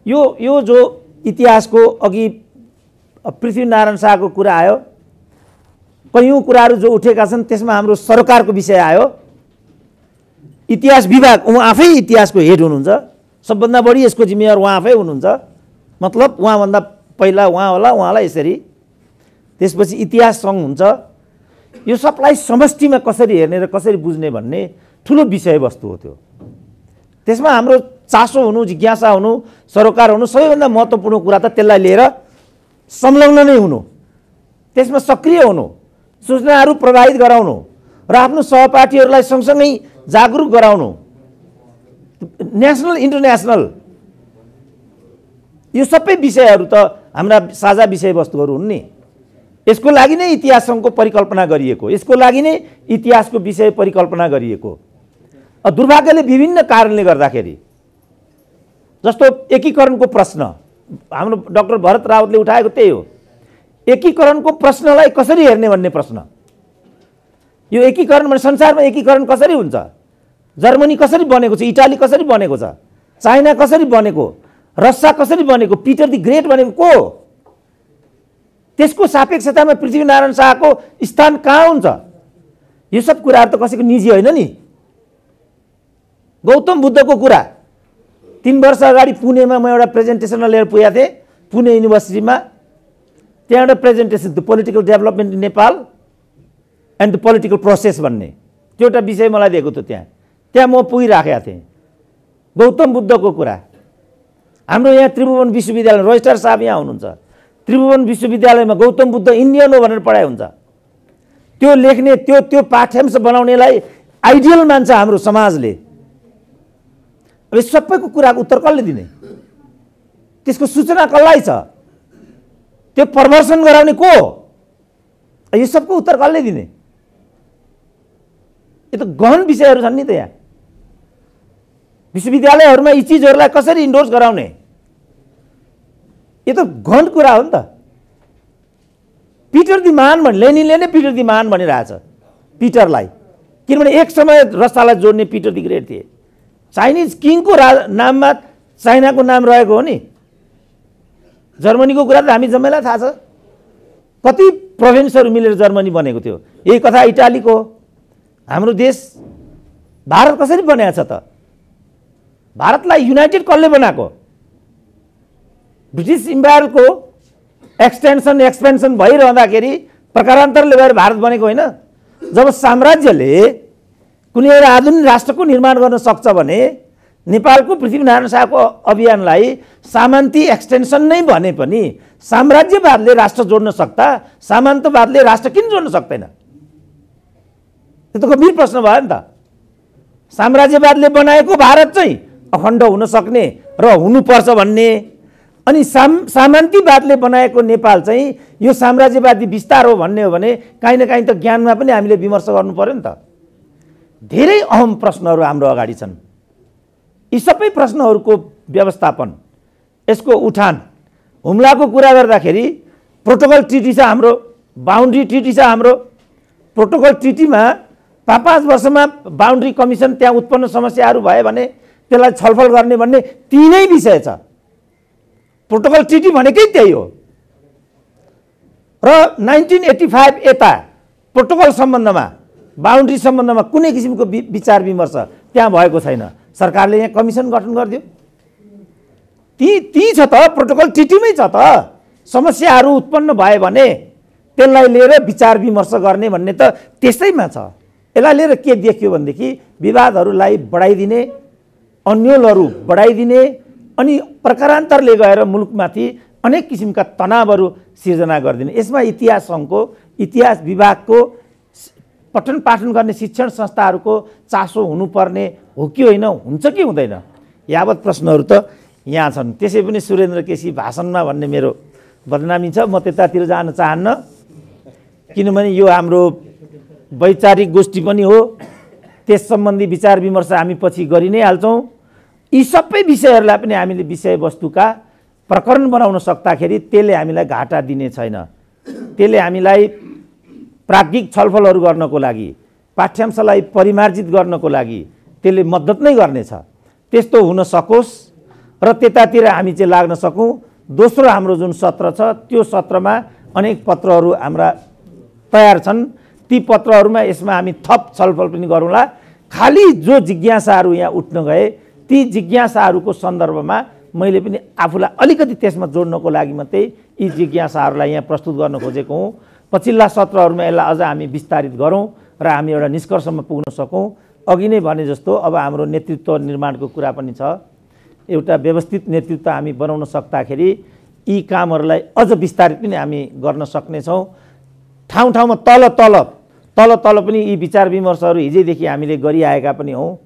यो जो इतिहासको अघि पृथ्वीनारायण शाहको कुरा आयो, कयौँ कुराहरू जो उठेका छन् त्यसमा हाम्रो सरकारको विषय आयो। इतिहास विभाग, उहाँ आफै इतिहासको हेड हुनुहुन्छ, सबभन्दा बढी यसको जिम्मेवार उहाँ आफै हुनुहुन्छ। मतलब उहाँभन्दा पहिला उहाँ होला, उहाँलाई यसरी, त्यसपछि इतिहास सङ्घ हुन्छ। यो सबलाई समष्टिमा कसरी हेर्ने र कसरी बुझ्ने भन्ने ठुलो विषयवस्तु हो त्यो। त्यसमा हाम्रो चासो हुनु, जिज्ञासा हुनु, सरोकार हुनु, सबैभन्दा महत्त्वपूर्ण कुरा त त्यसलाई लिएर संलग्न नै हुनु, त्यसमा सक्रिय हुनु, सूचनाहरू प्रवाहित गराउनु र आफ्नो सहपाठीहरूलाई सँगसँगै जागरुक गराउनु। नेसनल इन्टरनेसनल यो सबै विषयहरू त हाम्रा साझा विषयवस्तुहरू हुन् नि। यसको लागि नै इतिहास सङ्घको परिकल्पना गरिएको, यसको लागि नै इतिहासको विषय परिकल्पना गरिएको। दुर्भाग्यले विभिन्न कारणले गर्दाखेरि, जस्तो एकीकरणको प्रश्न हाम्रो डाक्टर भरत रावतले उठाएको त्यही हो। एकीकरणको प्रश्नलाई कसरी हेर्ने भन्ने प्रश्न। यो एकीकरण भने संसारमा एकीकरण कसरी हुन्छ? जर्मनी कसरी बनेको छ? इटाली कसरी बनेको छ? चाइना कसरी बनेको? रसिया कसरी बनेको? पिटर द ग्रेट बनेको को? त्यसको सापेक्षतामा पृथ्वीनारायण शाहको स्थान कहाँ हुन्छ? यो सब कुराहरू त कसैको निजी होइन नि। गौतम बुद्धको कुरा 3 वर्ष अगाडि पुणेमा म एउटा प्रेजेन्टेसन लिएर पुगेको थिएँ, पुणे युनिभर्सिटीमा। त्यहाँ एउटा presentation, the political development in Nepal and the political process भन्ने त्यो एउटा विषय मलाई दिएको थियो। त्यहाँ म पुगिराखेका थिएँ। गौतम बुद्धको कुरा हाम्रो यहाँ त्रिभुवन विश्वविद्यालय, रजिस्ट्रार साहब यहाँ हुनुहुन्छ, त्रिभुवन विश्वविद्यालयमा गौतम बुद्ध इन्डियन हो भनेर पढाइ हुन्छ। त्यो लेख्ने त्यो पाठ्यांश बनाउनेलाई आइडियल मान्छ हाम्रो समाजले। अब सबैको कुराको उत्तर कसले दिने? त्यसको सूचना कसलाई छ? त्यो प्रवर्सन गराउने को हो? यो सबको उत्तर कसले दिने? यो त गहन विषयहरू छन् नि त। यहाँ विश्वविद्यालयहरूमा यी चिजहरूलाई कसरी इन्डोर्स गराउने? यो त गहन कुरा हो नि त। पिटर द महान भने लेनिनले नै पिटर द महान भनिरहेछ पिटरलाई, किनभने एक समय रसालाई जोड्ने पिटर द ग्रेट थिए। चाइनिज किङको नाममा चाइनाको नाम रहेको हो नि। जर्मनीको कुरा त हामी जम्मैलाई थाहा छ, कति प्रोभिन्सहरू मिलेर जर्मनी बनेको थियो। यही कथा इटालीको। हाम्रो देश भारत कसरी बनेको छ त? भारतलाई युनाइटेड कसले बनाएको? ब्रिटिस इम्पायरको एक्सपेन्सन भइरहँदाखेरि प्रकारान्तरले गएर भारत बनेको होइन। जब साम्राज्यले कुनै एउटा आधुनिक राष्ट्रको निर्माण गर्न सक्छ भने नेपालको पृथ्वीनारायण शाहको अभियानलाई सामन्ती एक्सटेन्सन नै भने पनि साम्राज्यवादले राष्ट्र जोड्न सक्दा सामन्तवादले राष्ट्र किन जोड्न सक्दैन? त्यो त गम्भीर प्रश्न भयो नि त। साम्राज्यवादले बनाएको भारत चाहिँ अखण्ड हुन सक्ने र हुनुपर्छ भन्ने, अनि सामन्तीवादले बनाएको नेपाल चाहिँ यो साम्राज्यवादी विस्तार हो भन्ने हो भने काहीँ न काहीँ त ज्ञानमा पनि हामीले विमर्श गर्नु पर्यो नि त। धेरै अहम प्रश्नहरू हाम्रो अगाडि छन्। यी सबै प्रश्नहरूको व्यवस्थापन, यसको उठान, हुम्लाको कुरा गर्दाखेरि प्रोटोकल ट्रिटी छ हाम्रो, बााउन्ड्री ट्रिटी छ हाम्रो। प्रोटोकल ट्रिटीमा 5 वर्षमा बााउन्ड्री कमिसन त्यहाँ उत्पन्न समस्याहरू भए भने त्यसलाई छलफल गर्ने भन्ने तीनै विषय छ। प्रोटोकल ट्रिटी भनेकै त्यही हो। र 1985 यता प्रोटोकल सम्बन्धमा, बााउन्ड्री सम्बन्धमा कुनै किसिमको विचार विमर्श त्यहाँ भएको छैन। सरकारले यहाँ कमिसन गठन गरिदियो। ती छ त, प्रोटोकल ट्रिटीमै छ त। समस्याहरू उत्पन्न भए भने त्यसलाई लिएर विचार विमर्श गर्ने भन्ने त त्यसैमा छ। यसलाई लिएर के देखियो भनेदेखि विवादहरूलाई बढाइदिने, अन्यलहरू बढाइदिने, अनि प्रकारान्तरले गएर मुलुकमाथि अनेक किसिमका तनावहरू सिर्जना गरिदिने। यसमा इतिहास सङ्घको, इतिहास विभागको, पठन पाठन गर्ने शिक्षण संस्थाहरूको चासो हुनुपर्ने हो कि होइन, हुन्छ कि हुँदैन, यावत प्रश्नहरू त यहाँ छन्। त्यसै पनि सुरेन्द्र केसी भाषणमा भन्ने मेरो बदनामी छ, म त्यतातिर जान चाहन्न। किनभने यो हाम्रो वैचारिक गोष्ठी पनि हो, त्यस सम्बन्धी विचार विमर्श हामी पछि गरि नै हाल्छौँ। यी सबै विषयहरूलाई पनि हामीले विषयवस्तुका प्रकरण बनाउन सक्दाखेरि त्यसले हामीलाई घाटा दिने छैन। त्यसले हामीलाई प्राज्ञिक छलफलहरू गर्नको लागि, पाठ्यांशलाई परिमार्जित गर्नको लागि त्यसले मद्दत नै गर्नेछ। त्यस्तो हुन सकोस् र त्यतातिर हामी चाहिँ लाग्न सकौँ। दोस्रो हाम्रो जुन सत्र छ त्यो सत्रमा अनेक पत्रहरू हाम्रा तयार छन्। ती पत्रहरूमा यसमा हामी थप छलफल पनि गरौँला। खालि जो जिज्ञासाहरू यहाँ उठ्न गए ती जिज्ञासाहरूको सन्दर्भमा मैले पनि आफूलाई अलिकति त्यसमा जोड्नको लागि मात्रै यी जिज्ञासाहरूलाई यहाँ प्रस्तुत गर्न खोजेको हुँ। पछिल्ला सत्रहरूमा यसलाई अझ हामी विस्तारित गरौँ र हामी एउटा निष्कर्षमा पुग्न सकौँ। अघि नै भने जस्तो अब हाम्रो नेतृत्व निर्माणको कुरा पनि छ। एउटा व्यवस्थित नेतृत्व हामी बनाउन सक्दाखेरि यी कामहरूलाई अझ विस्तारित पनि हामी गर्न सक्नेछौँ। ठाउँ ठाउँमा तल पनि यी विचार विमर्शहरू हिजैदेखि हामीले गरिआएका पनि हौँ।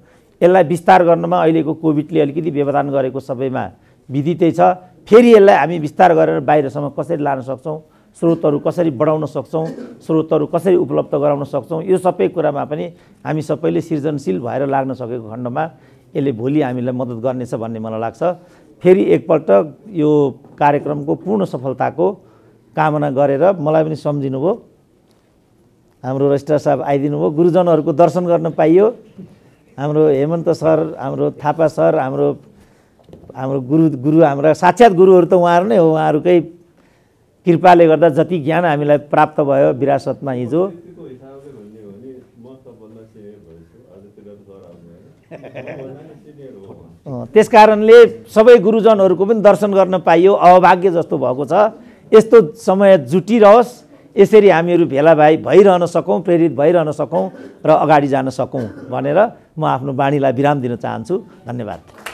यसलाई विस्तार गर्नमा अहिलेको कोभिडले अलिकति व्यवधान गरेको सबैमा विदितै छ। फेरि यसलाई हामी विस्तार गरेर बाहिरसम्म कसरी लान सक्छौँ, स्रोतहरू कसरी बढाउन सक्छौँ, स्रोतहरू कसरी उपलब्ध गराउन सक्छौँ, यो सबै कुरामा पनि हामी सबैले सृजनशील भएर लाग्न सकेको खण्डमा यसले भोलि हामीलाई मद्दत गर्नेछ भन्ने मलाई लाग्छ। फेरि एकपल्ट यो कार्यक्रमको पूर्ण सफलताको कामना गरेर मलाई पनि सम्झिनुभयो। हाम्रो रजिस्ट्रार साहब आइदिनु भयो, गुरुजनहरूको दर्शन गर्न पाइयो। हाम्रो हेमन्त सर, हाम्रो थापा सर, हाम्रो गुरु हाम्रा साक्षात् गुरुहरू त उहाँहरू नै हो। उहाँहरूकै कृपाले गर्दा जति ज्ञान हामीलाई प्राप्त भयो विरासतमा हिजो त्यस कारणले सबै गुरुजनहरूको पनि दर्शन गर्न पाइयो, अभाग्य जस्तो भएको छ। यस्तो समय जुटिरहोस्, यसरी हामीहरू भेला भइरहन सकौँ, प्रेरित भइरहन सकौँ र अगाडि जान सकौँ भनेर म आफ्नो बाणीलाई विराम दिन चाहन्छु। धन्यवाद।